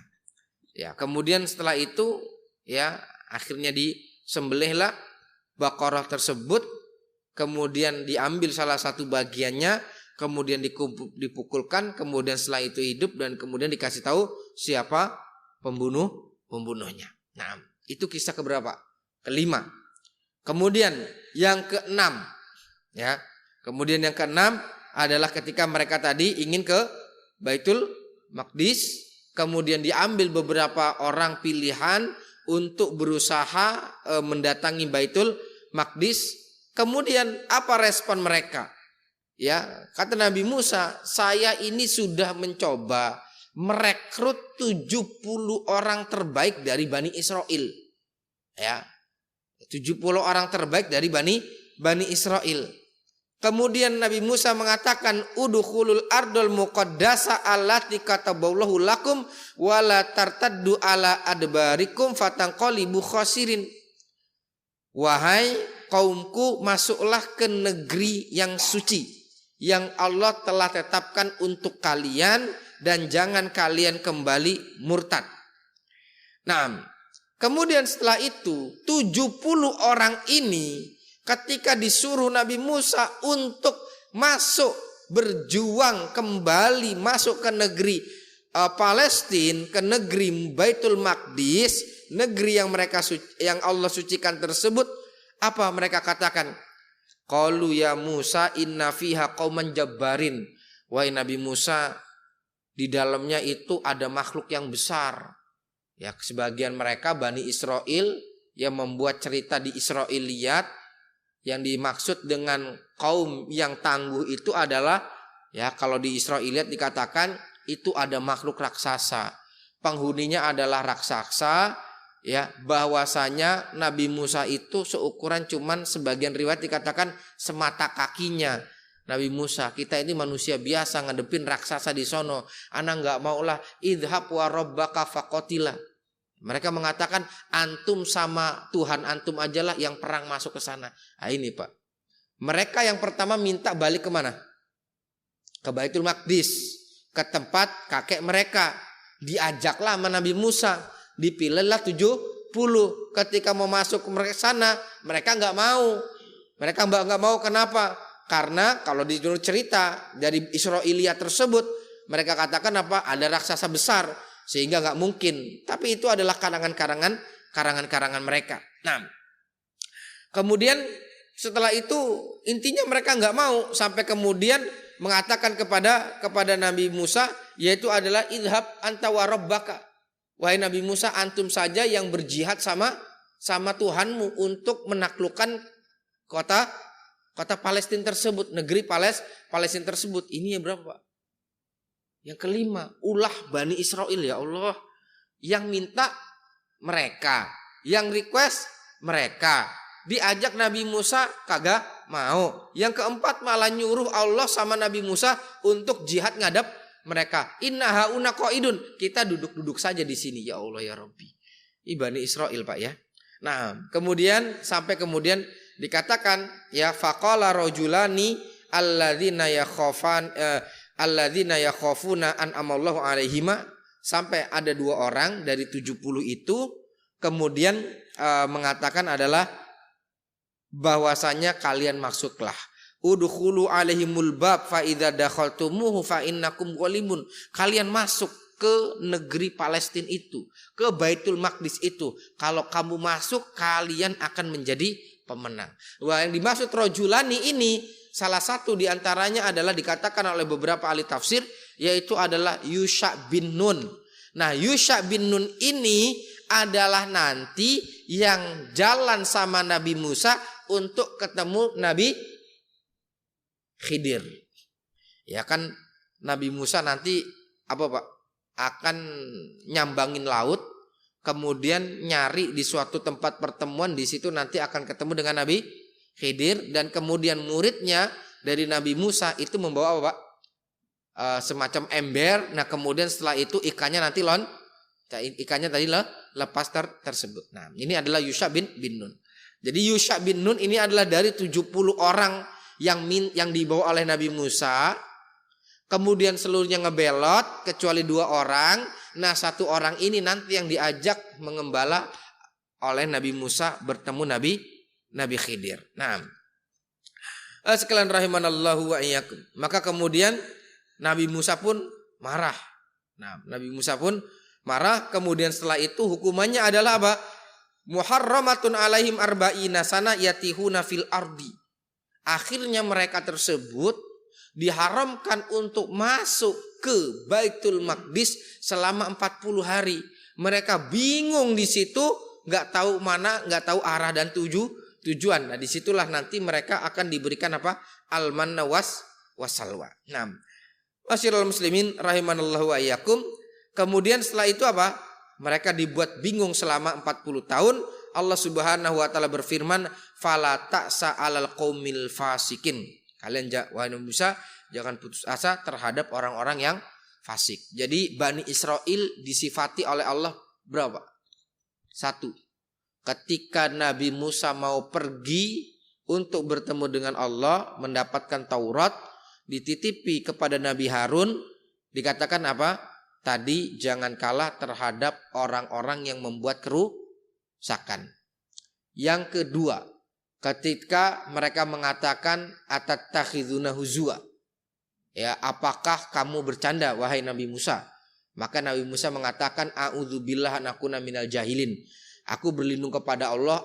A: ya kemudian setelah itu ya akhirnya disembelihlah Baqarah tersebut, kemudian diambil salah satu bagiannya, kemudian dipukulkan, kemudian setelah itu hidup dan kemudian dikasih tahu siapa pembunuhnya. Nah, itu kisah keberapa? Kelima. Kemudian yang keenam, ya. Kemudian yang keenam adalah ketika mereka tadi ingin ke Baitul Maqdis, kemudian diambil beberapa orang pilihan untuk berusaha mendatangi Baitul Maqdis. Kemudian apa respon mereka? Ya, kata Nabi Musa, saya ini sudah mencoba merekrut 70 orang terbaik dari Bani Israel. Ya. 70 orang terbaik dari Bani Israel. Kemudian Nabi Musa mengatakan, udkhulul ardal muqaddasa allati kataballahu lakum wa la tartaddu ala adbarikum fatanqalibu khasirin. Wahai kaumku, masuklah ke negeri yang suci yang Allah telah tetapkan untuk kalian dan jangan kalian kembali murtad. Nah, kemudian setelah itu 70 orang ini ketika disuruh Nabi Musa untuk masuk berjuang kembali masuk ke negeri Palestina, ke negeri Baitul Maqdis, negeri yang Allah sucikan tersebut, apa mereka katakan? Qalu ya Musa inna fiha qauman jabbarin. Wahai Nabi Musa, di dalamnya itu ada makhluk yang besar. Ya, sebagian mereka Bani Israel yang membuat cerita di Israiliyat, yang dimaksud dengan kaum yang tangguh itu adalah, ya kalau di Israiliyat dikatakan itu ada makhluk raksasa. Penghuninya adalah raksasa, ya bahwasanya Nabi Musa itu seukuran cuman sebagian riwayat dikatakan semata kakinya. Nabi Musa, kita ini manusia biasa ngadepin raksasa di sono. Ana enggak maulah, idhab wa rabbaka faqatila. Mereka mengatakan antum sama Tuhan antum ajalah yang perang masuk ke sana. Nah ini Pak. Mereka yang pertama minta balik kemana? Ke Baitul Maqdis, ke tempat kakek mereka. Diajaklah sama Nabi Musa, dipilihlah 70. Ketika mau masuk ke sana, mereka nggak mau. Mereka nggak mau, kenapa? Karena kalau di cerita dari Israiliyat tersebut, mereka katakan apa? Ada raksasa besar, sehingga nggak mungkin. Tapi itu adalah karangan mereka. Nah, kemudian setelah itu intinya mereka nggak mau, sampai kemudian mengatakan kepada Nabi Musa, yaitu adalah idhab anta wa rabbaka. Wahai Nabi Musa, antum saja yang berjihad sama Tuhanmu untuk menaklukkan kota Palestina tersebut, negeri Palestina tersebut. Ini yang berapa, Pak? Yang kelima, ulah Bani Israel, ya Allah. Yang minta mereka, yang request mereka. Diajak Nabi Musa kagak mau. Yang keempat malah nyuruh Allah sama Nabi Musa untuk jihad ngadep mereka. Inna hauna qaidun. Kita duduk-duduk saja di sini, ya Allah ya Rabbi. Ini Bani Israel, Pak ya. Nah, kemudian sampai kemudian dikatakan ya faqala rajulani alladzina yakhafuna an amallahu alaihima, sampai ada 2 orang dari 70 itu kemudian mengatakan adalah bahwasanya kalian masuklah udkhulu alaihimul bab fa idza dakhaltumuhu fa innakum ghalibun. Kalian masuk ke negeri Palestina itu, ke Baitul Maqdis itu. Kalau kamu masuk, kalian akan menjadi pemenang. Wah, yang dimaksud rajulani ini salah satu diantaranya adalah dikatakan oleh beberapa ahli tafsir, yaitu adalah Yusha bin Nun. Nah, Yusha bin Nun ini adalah nanti yang jalan sama Nabi Musa untuk ketemu Nabi Khidir. Ya kan, Nabi Musa nanti apa Pak? Akan nyambangin laut, kemudian nyari di suatu tempat pertemuan, di situ nanti akan ketemu dengan Nabi Khidir, dan kemudian muridnya dari Nabi Musa itu membawa apa Pak? Semacam ember. Nah kemudian setelah itu ikannya nanti ikannya tadi lepas tersebut. Nah ini adalah Yusha bin Nun. Jadi Yusha bin Nun ini adalah dari 70 orang yang dibawa oleh Nabi Musa. Kemudian seluruhnya ngebelot kecuali 2 orang. Nah 1 orang ini nanti yang diajak mengembala oleh Nabi Musa bertemu Nabi Khidir. Nah, sekalian rahimanallahu wa iyyakum. Maka kemudian Nabi Musa pun marah. Nah, Nabi Musa pun marah. Kemudian setelah itu hukumannya adalah apa? Muharramatun alaihim arba'ina sana yatihuna fil ardi. Akhirnya mereka tersebut diharamkan untuk masuk ke Baitul Maqdis selama 40 hari. Mereka bingung di situ, nggak tahu mana, nggak tahu arah dan tujuan. Nah, disitulah nanti mereka akan diberikan apa? Al-manna wassalwa. Nah, Masyiral muslimin rahimanallahu wa iyyakum. Kemudian setelah itu apa? Mereka dibuat bingung selama 40 tahun. Allah Subhanahu wa taala berfirman, "Fala ta'sa 'alal qaumil fasikin." Kalian wahai Musa, jangan putus asa terhadap orang-orang yang fasik. Jadi Bani Israel disifati oleh Allah berapa? 1. Ketika Nabi Musa mau pergi untuk bertemu dengan Allah, mendapatkan Taurat, dititipi kepada Nabi Harun, dikatakan apa? Tadi jangan kalah terhadap orang-orang yang membuat kerusakan. Yang kedua, ketika mereka mengatakan atattakhizuna huzwa, ya, apakah kamu bercanda wahai Nabi Musa? Maka Nabi Musa mengatakan a'udzubillah an akuna minal jahilin. Aku berlindung kepada Allah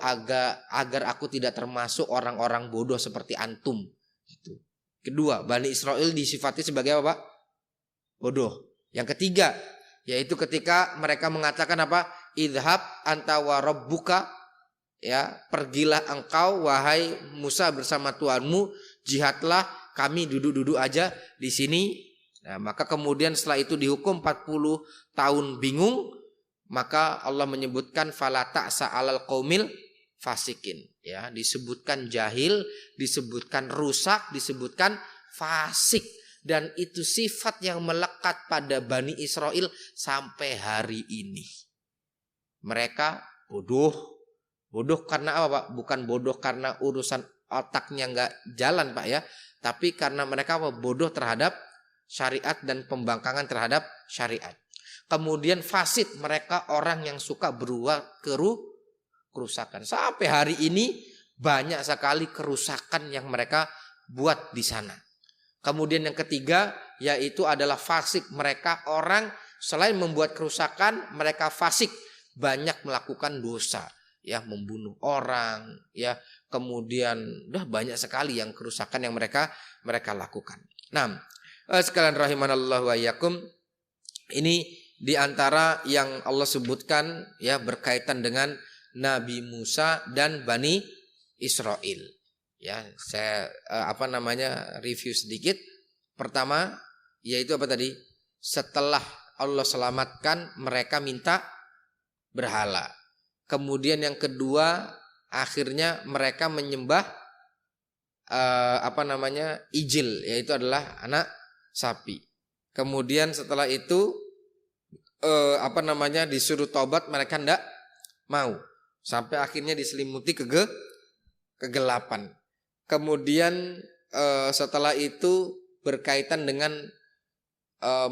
A: agar aku tidak termasuk orang-orang bodoh seperti antum. Gitu. Kedua, Bani Israel disifati sebagai apa? Bodoh. Yang ketiga, yaitu ketika mereka mengatakan apa? Idhab anta wa rabbuka, ya, pergilah engkau wahai Musa bersama Tuhanmu, jihadlah, kami duduk-duduk aja di sini. Nah, maka kemudian setelah itu dihukum 40 tahun bingung, maka Allah menyebutkan fala ta'sa 'alal qaumil fasikin, ya, disebutkan jahil, disebutkan rusak, disebutkan fasik, dan itu sifat yang melekat pada Bani Israel sampai hari ini. Mereka bodoh. Bodoh karena apa Pak? Bukan bodoh karena urusan otaknya nggak jalan Pak ya, tapi karena mereka apa? Bodoh terhadap syariat dan pembangkangan terhadap syariat. Kemudian fasid, mereka orang yang suka berbuat kerusakan. Sampai hari ini banyak sekali kerusakan yang mereka buat di sana. Kemudian yang ketiga yaitu adalah fasik, mereka orang selain membuat kerusakan, mereka fasik, banyak melakukan dosa. Ya, membunuh orang, ya, kemudian banyak sekali yang kerusakan yang mereka lakukan. Nah, sekalian rahimanallahu wa iyyakum, ini diantara yang Allah sebutkan ya berkaitan dengan Nabi Musa dan Bani Israel. Ya, saya review sedikit. Pertama, yaitu apa tadi? Setelah Allah selamatkan, mereka minta berhala. Kemudian yang kedua, akhirnya mereka menyembah ijil, yaitu adalah anak sapi. Kemudian setelah itu disuruh tobat, mereka tidak mau. Sampai akhirnya diselimuti kegelapan. Kemudian setelah itu berkaitan dengan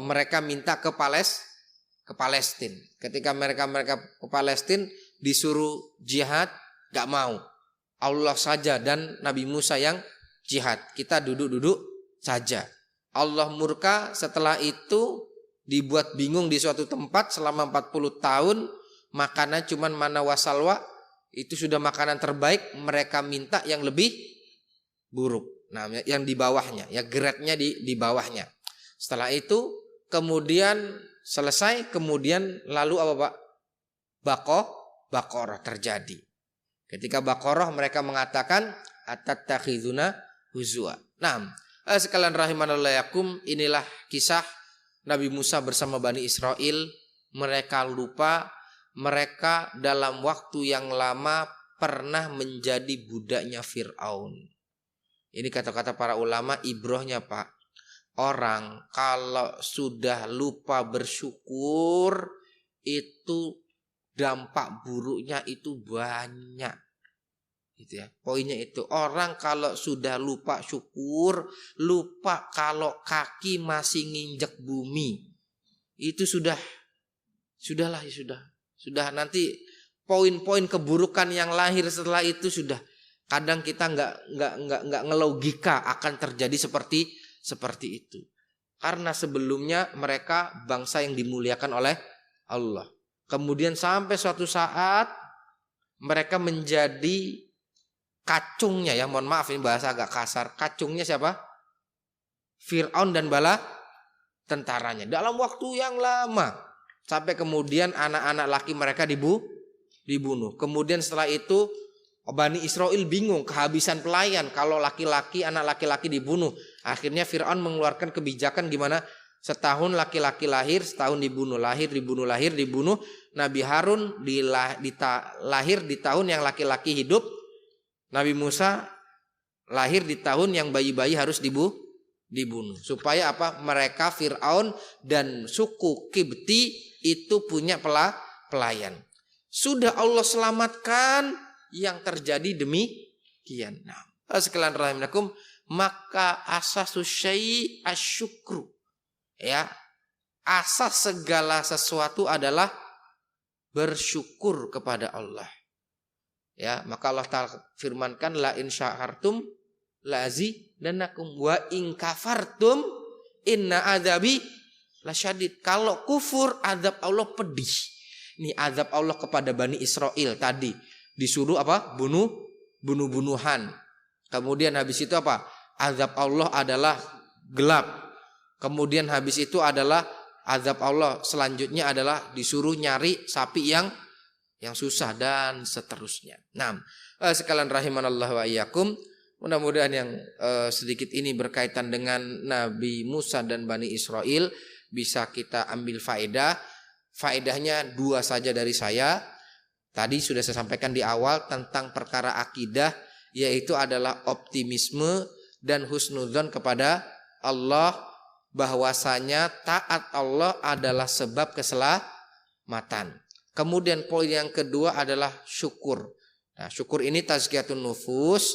A: mereka minta ke Palestina. Ketika mereka ke Palestina disuruh jihad, gak mau. Allah saja dan Nabi Musa yang jihad. Kita duduk-duduk saja. Allah murka, setelah itu dibuat bingung di suatu tempat selama 40 tahun. Makanan cuman mana wasalwa, itu sudah makanan terbaik, mereka minta yang lebih buruk. Nah, yang di bawahnya, ya grade-nya di bawahnya. Setelah itu kemudian selesai, kemudian lalu apa Pak? Baqarah terjadi. Ketika Baqarah mereka mengatakan atattakhizuna huzwa. Nah, Sekalian rahimanallahu, inilah kisah Nabi Musa bersama Bani Israel. Mereka lupa, mereka dalam waktu yang lama pernah menjadi budaknya Fir'aun. Ini kata-kata para ulama, ibrohnya Pak. Orang kalau sudah lupa bersyukur, itu dampak buruknya itu banyak. Gitu ya. Poinnya itu, orang kalau sudah lupa syukur, lupa kalau kaki masih nginjek bumi, itu sudahlah ya sudah nanti poin-poin keburukan yang lahir setelah itu sudah. Kadang kita nggak ngelogika akan terjadi seperti itu. Karena sebelumnya mereka bangsa yang dimuliakan oleh Allah. Kemudian sampai suatu saat mereka menjadi kacungnya, ya mohon maaf ini bahasa agak kasar. Kacungnya siapa? Fir'aun dan bala tentaranya. Dalam waktu yang lama. Sampai kemudian anak-anak laki mereka dibunuh. Kemudian setelah itu Bani Israel bingung, kehabisan pelayan kalau laki-laki, anak laki-laki dibunuh. Akhirnya Fir'aun mengeluarkan kebijakan gimana? Setahun laki-laki lahir, setahun dibunuh. Lahir, dibunuh. Nabi Harun lahir di tahun yang laki-laki hidup. Nabi Musa lahir di tahun yang bayi-bayi harus dibunuh. Supaya apa? Mereka Fir'aun dan suku Kibti itu punya pelayan. Sudah Allah selamatkan, yang terjadi demikian. Nah, sekalian rahimakum, maka asasus syai' asyukru. Ya, asas segala sesuatu adalah bersyukur kepada Allah. Ya, maka Allah Ta'ala firmankan la in syakartum la azidannakum wa in kafartum inna adzabi lasyadid. Kalau kufur, azab Allah pedih. Ini azab Allah kepada Bani Israel tadi. Disuruh apa? Bunuh-bunuhan. Kemudian habis itu apa? Azab Allah adalah gelap. Kemudian habis itu adalah azab Allah selanjutnya adalah disuruh nyari sapi yang susah dan seterusnya. Nah, sekalian rahimanallah wa iyyakum, mudah-mudahan yang sedikit ini berkaitan dengan Nabi Musa dan Bani Israel bisa kita ambil faedah. Faedahnya dua saja dari saya. Tadi sudah saya sampaikan di awal tentang perkara akidah, yaitu adalah optimisme dan husnudzon kepada Allah, bahwasanya taat Allah adalah sebab keselamatan. Kemudian poin yang kedua adalah syukur. Nah, syukur ini tazkiyatun nufus.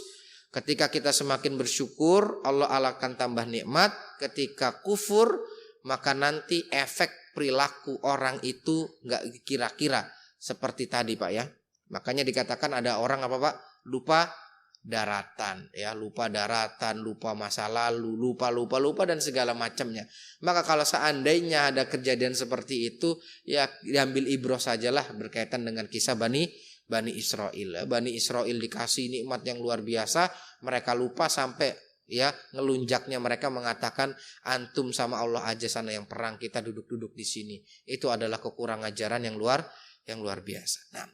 A: Ketika kita semakin bersyukur, Allah akan tambah nikmat. Ketika kufur, maka nanti efek perilaku orang itu nggak kira-kira. Seperti tadi Pak ya. Makanya dikatakan ada orang apa Pak? Lupa daratan ya, lupa masa lalu, lupa dan segala macamnya. Maka kalau seandainya ada kejadian seperti itu, ya diambil ibroh sajalah berkaitan dengan kisah Bani Israel. Bani Israel dikasih nikmat yang luar biasa, mereka lupa sampai ya ngelunjaknya mereka mengatakan antum sama Allah aja sana yang perang, kita duduk-duduk di sini. Itu adalah kekurangan ajaran yang luar biasa. Nah,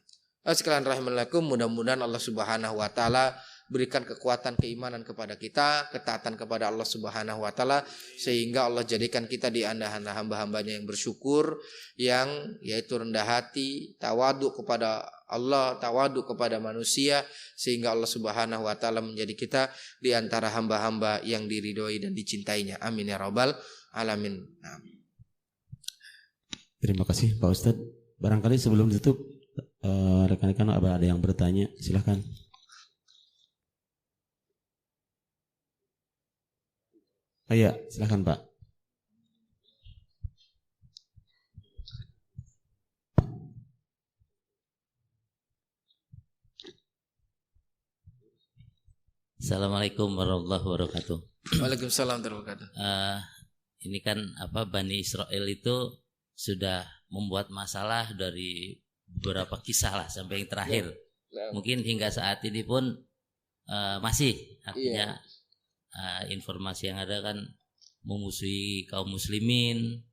A: sekalian rahimallakum, mudah-mudahan Allah Subhanahu wa taala berikan kekuatan keimanan kepada kita, ketaatan kepada Allah Subhanahu wa taala, sehingga Allah jadikan kita di antara hamba-hambanya yang bersyukur, yang yaitu rendah hati, tawaduk kepada Allah, tawaduk kepada manusia, sehingga Allah Subhanahu wa taala menjadi kita di antara hamba-hamba yang diridhoi dan dicintainya. Amin ya rabbal alamin. Amin.
B: Terima kasih Pak Ustadz. Barangkali sebelum ditutup, rekan-rekan ada yang bertanya, silahkan. Iya, silahkan Pak.
C: Assalamualaikum warahmatullahi wabarakatuh.
A: Waalaikumsalam warahmatullahi wabarakatuh.
C: Ini kan Bani Israel itu sudah membuat masalah dari beberapa kisah lah sampai yang terakhir. Mungkin hingga saat ini pun masih artinya informasi yang ada kan memusuhi kaum muslimin,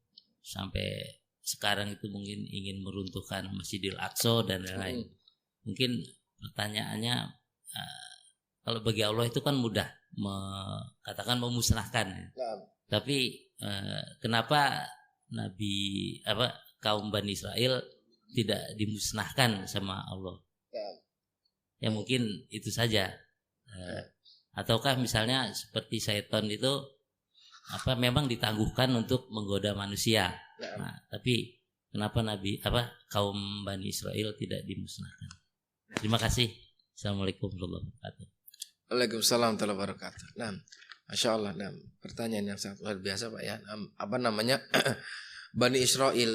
C: sampai sekarang itu mungkin ingin meruntuhkan Masjidil Aqsa dan lain-lain. Mungkin pertanyaannya, kalau bagi Allah itu kan mudah katakan memusnahkan.
A: Nah,
C: Tapi kenapa kaum Bani Israel tidak dimusnahkan sama Allah? Ya mungkin itu saja. Ataukah misalnya seperti syaitan itu memang ditangguhkan untuk menggoda manusia. Nah, tapi kenapa kaum Bani Israel tidak dimusnahkan? Terima kasih. Assalamualaikum warahmatullahi wabarakatuh.
A: Waalaikumsalam warahmatullahi wabarakatuh. Nah, Masya Allah, nah, pertanyaan yang sangat luar biasa Pak ya. Bani Israel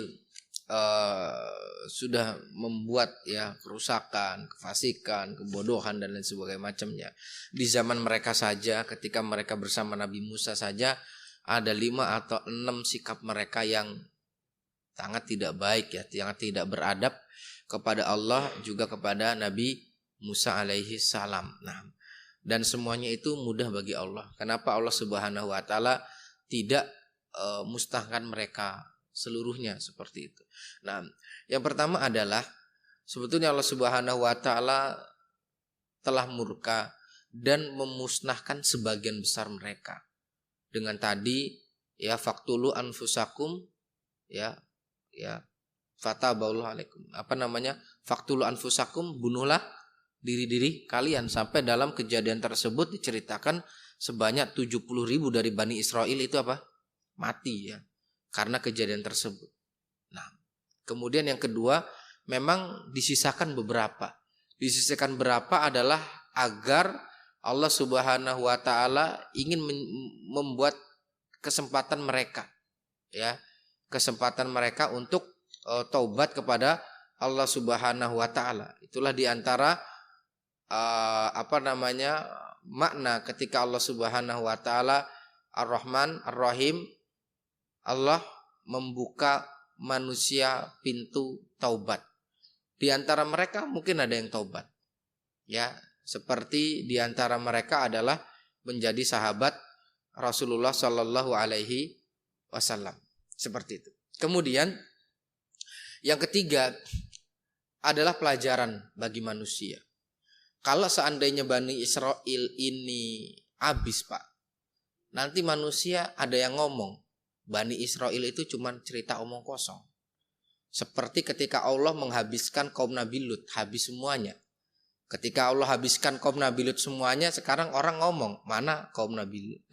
A: sudah membuat ya kerusakan, kefasikan, kebodohan dan lain sebagainya macamnya. Di zaman mereka saja, ketika mereka bersama Nabi Musa saja, ada 5 atau 6 sikap mereka yang sangat tidak baik ya, yang tidak beradab kepada Allah juga kepada Nabi Musa alaihi salam. Nah, dan semuanya itu mudah bagi Allah. Kenapa Allah Subhanahu wa taala tidak mustahkan mereka seluruhnya seperti itu. Nah, yang pertama adalah sebetulnya Allah Subhanahu wa taala telah murka dan memusnahkan sebagian besar mereka. Dengan tadi ya faktulu anfusakum ya fataballahu alaikum. Faktulu anfusakum, bunuhlah diri-diri kalian. Sampai dalam kejadian tersebut diceritakan sebanyak 70.000 dari Bani Israel itu mati ya karena kejadian tersebut. Nah, kemudian yang kedua memang disisakan beberapa. Disisakan berapa adalah agar Allah Subhanahu wa taala ingin membuat kesempatan mereka ya, kesempatan mereka untuk taubat kepada Allah Subhanahu wa taala. Itulah diantara makna ketika Allah Subhanahu wa taala Ar-Rahman Ar-Rahim, Allah membuka manusia pintu taubat. Di antara mereka mungkin ada yang taubat. Ya, seperti di antara mereka adalah menjadi sahabat Rasulullah Shallallahu alaihi wasallam. Seperti itu. Kemudian yang ketiga adalah pelajaran bagi manusia. Kalau seandainya Bani Israel ini habis Pak, nanti manusia ada yang ngomong Bani Israel itu cuma cerita omong kosong. Seperti ketika Allah menghabiskan kaum Nabi Lut, habis semuanya. Ketika Allah habiskan kaum Nabi Lut semuanya, sekarang orang ngomong mana kaum Nabi Lut?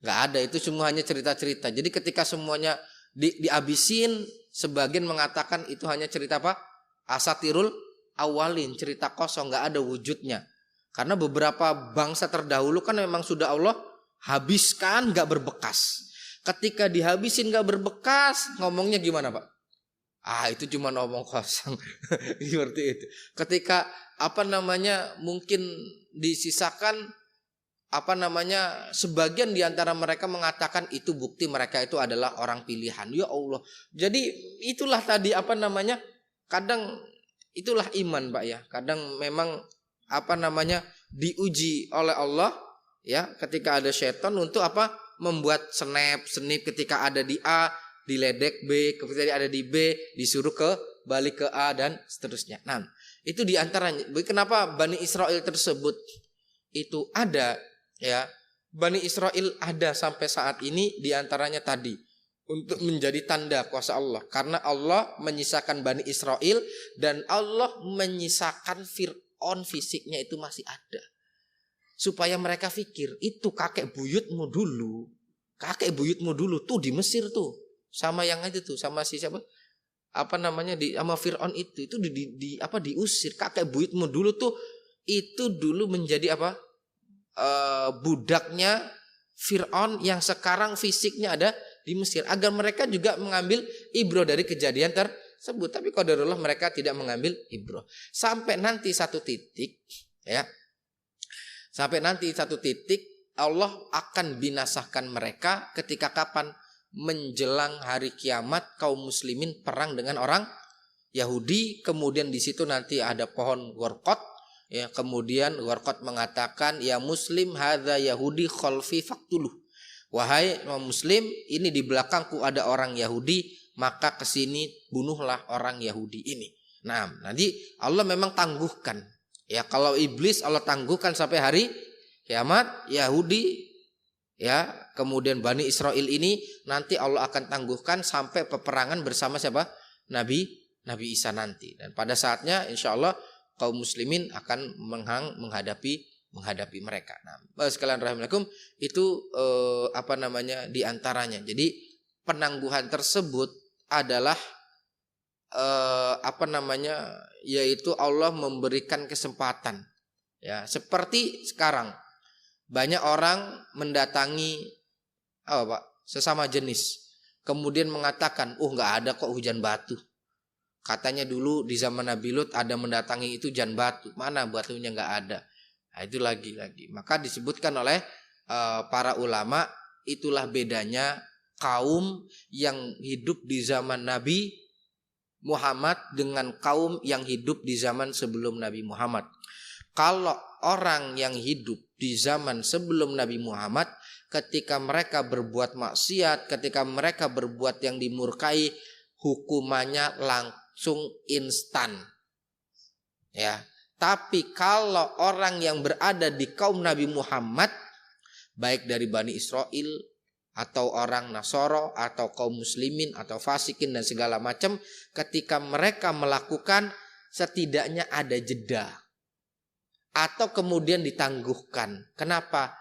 A: Gak ada, itu semua hanya cerita-cerita. Jadi ketika semuanya dihabisin, sebagian mengatakan itu hanya cerita asatirul awalin, cerita kosong, gak ada wujudnya. Karena beberapa bangsa terdahulu kan memang sudah Allah habiskan gak berbekas. Ketika dihabisin gak berbekas, ngomongnya gimana Pak? Itu cuma ngomong kosong. Seperti itu. Ketika mungkin disisakan sebagian diantara mereka mengatakan itu bukti mereka itu adalah orang pilihan. Ya Allah. Jadi itulah tadi kadang itulah iman Pak ya. Kadang memang diuji oleh Allah ya, ketika ada setan untuk membuat snap ketika ada di A diledek B, ketika ada di B disuruh balik ke A dan seterusnya. Nah, itu diantaranya. Kenapa Bani Israel tersebut itu ada ya? Bani Israel ada sampai saat ini diantaranya tadi untuk menjadi tanda kuasa Allah. Karena Allah menyisakan Bani Israel dan Allah menyisakan Fir'aun, fisiknya itu masih ada. Supaya mereka pikir itu kakek buyutmu dulu tuh di Mesir tuh, sama yang itu tuh, sama si siapa sama Fir'aun itu diusir. Kakek buyutmu dulu tuh itu dulu menjadi budaknya Fir'aun yang sekarang fisiknya ada di Mesir, agar mereka juga mengambil ibrah dari kejadian tersebut. Tapi qadarullah mereka tidak mengambil ibrah sampai nanti satu titik ya. Sampai nanti satu titik Allah akan binasahkan mereka ketika kapan? Menjelang hari kiamat kaum muslimin perang dengan orang Yahudi. Kemudian di situ nanti ada pohon warqat ya. Kemudian warqat mengatakan ya muslim hadza yahudi khalfi faqtuluh. Wahai muslim, ini di belakangku ada orang Yahudi, maka kesini bunuhlah orang Yahudi ini. Nah, nanti Allah memang tangguhkan. Ya, kalau iblis Allah tangguhkan sampai hari Kiamat Yahudi ya, kemudian Bani Israel ini nanti Allah akan tangguhkan sampai peperangan bersama siapa? Nabi Isa nanti. Dan pada saatnya insya Allah kaum muslimin akan menghadapi mereka. Nah, sekalian rahimakumullah, itu di antaranya. Jadi penangguhan tersebut adalah yaitu Allah memberikan kesempatan. Ya, seperti sekarang banyak orang mendatangi sesama jenis, kemudian mengatakan, nggak ada kok hujan batu. Katanya dulu di zaman Nabi Lut ada mendatangi itu hujan batu, mana batunya nggak ada. Nah, itu lagi. Maka disebutkan oleh para ulama, itulah bedanya kaum yang hidup di zaman Nabi Muhammad dengan kaum yang hidup di zaman sebelum Nabi Muhammad. Kalau orang yang hidup di zaman sebelum Nabi Muhammad, ketika mereka berbuat maksiat, ketika mereka berbuat yang dimurkai, hukumannya langsung instan. Ya. Tapi kalau orang yang berada di kaum Nabi Muhammad, baik dari Bani Israel atau orang Nasoro atau kaum muslimin atau fasikin dan segala macam, ketika mereka melakukan, setidaknya ada jeda atau kemudian ditangguhkan. Kenapa?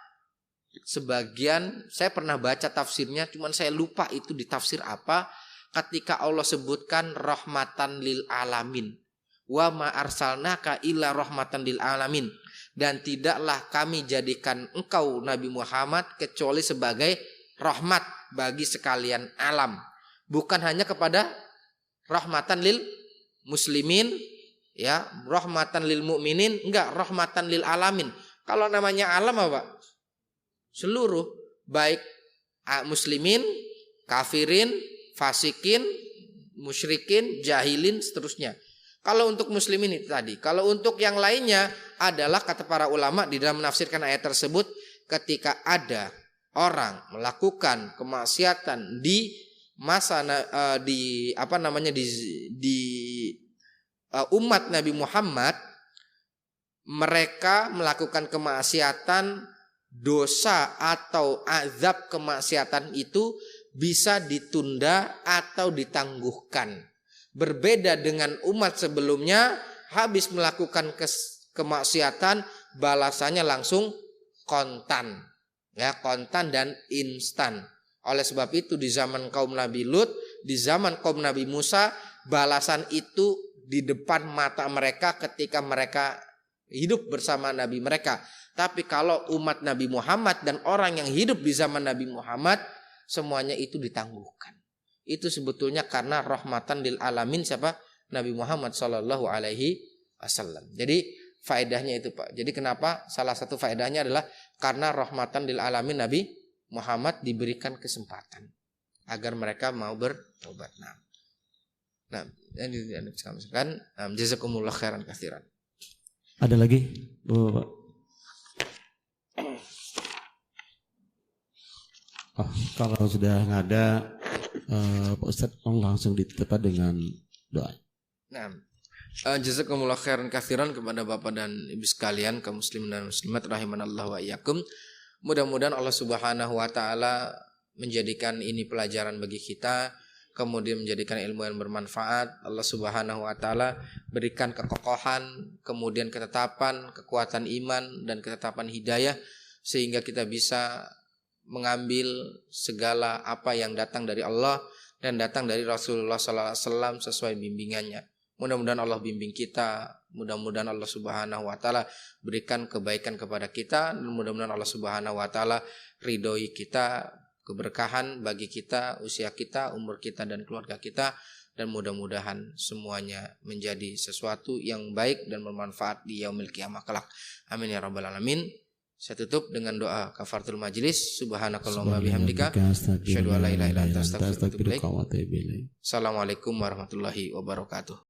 A: Sebagian saya pernah baca tafsirnya, cuman saya lupa itu di tafsir apa, ketika Allah sebutkan rahmatan lil alamin, wa ma arsalnaka illa rahmatan lil alamin, dan tidaklah kami jadikan engkau Nabi Muhammad kecuali sebagai rahmat bagi sekalian alam, bukan hanya kepada rahmatan lil muslimin, ya, rahmatan lil mukminin, enggak, rahmatan lil alamin. Kalau namanya alam apa? Seluruh, baik muslimin, kafirin, fasikin, musyrikin, jahilin, seterusnya. Kalau untuk muslimin itu tadi. Kalau untuk yang lainnya adalah, kata para ulama di dalam menafsirkan ayat tersebut, ketika ada orang melakukan kemaksiatan di masa umat Nabi Muhammad, mereka melakukan kemaksiatan, dosa atau azab kemaksiatan itu bisa ditunda atau ditangguhkan. Berbeda dengan umat sebelumnya, habis melakukan kemaksiatan, balasannya langsung kontan, ya, kontan dan instan. Oleh sebab itu di zaman kaum Nabi Lut, di zaman kaum Nabi Musa, balasan itu di depan mata mereka ketika mereka hidup bersama Nabi mereka. Tapi kalau umat Nabi Muhammad dan orang yang hidup di zaman Nabi Muhammad, semuanya itu ditangguhkan. Itu sebetulnya karena rahmatan lil alamin siapa? Nabi Muhammad sallallahu alaihi wasallam. Jadi faedahnya itu, Pak. Jadi kenapa? Salah satu faedahnya adalah karena rahmatan lil alamin Nabi Muhammad diberikan kesempatan agar mereka mau bertobat. Nah, ini kan jazakumullah khairan katsiran.
B: Ada lagi, Bapak? Kalau sudah nggak ada, Pak Ustadz langsung ditutup dengan doa. Nah,
A: jazakumullah khairan katsiran kepada Bapak dan Ibu sekalian, kaum muslimin dan muslimat rahimanallahu wa iyyakum. Mudah-mudahan Allah Subhanahu wa taala menjadikan ini pelajaran bagi kita, kemudian menjadikan ilmu yang bermanfaat. Allah Subhanahu wa taala berikan kekokohan, kemudian ketetapan, kekuatan iman dan ketetapan hidayah, sehingga kita bisa mengambil segala apa yang datang dari Allah dan datang dari Rasulullah sallallahu alaihi wasallam sesuai bimbingannya. Mudah-mudahan Allah bimbing kita, mudah-mudahan Allah Subhanahu wa taala berikan kebaikan kepada kita, dan mudah-mudahan Allah Subhanahu wa taala ridhoi kita, keberkahan bagi kita, usia kita, umur kita dan keluarga kita, dan mudah-mudahan semuanya menjadi sesuatu yang baik dan bermanfaat di yaumil qiyamah kelak. Amin ya rabbal alamin. Saya tutup dengan doa kafaratul majlis. Subhanakallahumma bihamdika asyhadu an la ilaha illa anta astaghfiruka wa atubu ilaik. Assalamualaikum warahmatullahi wabarakatuh.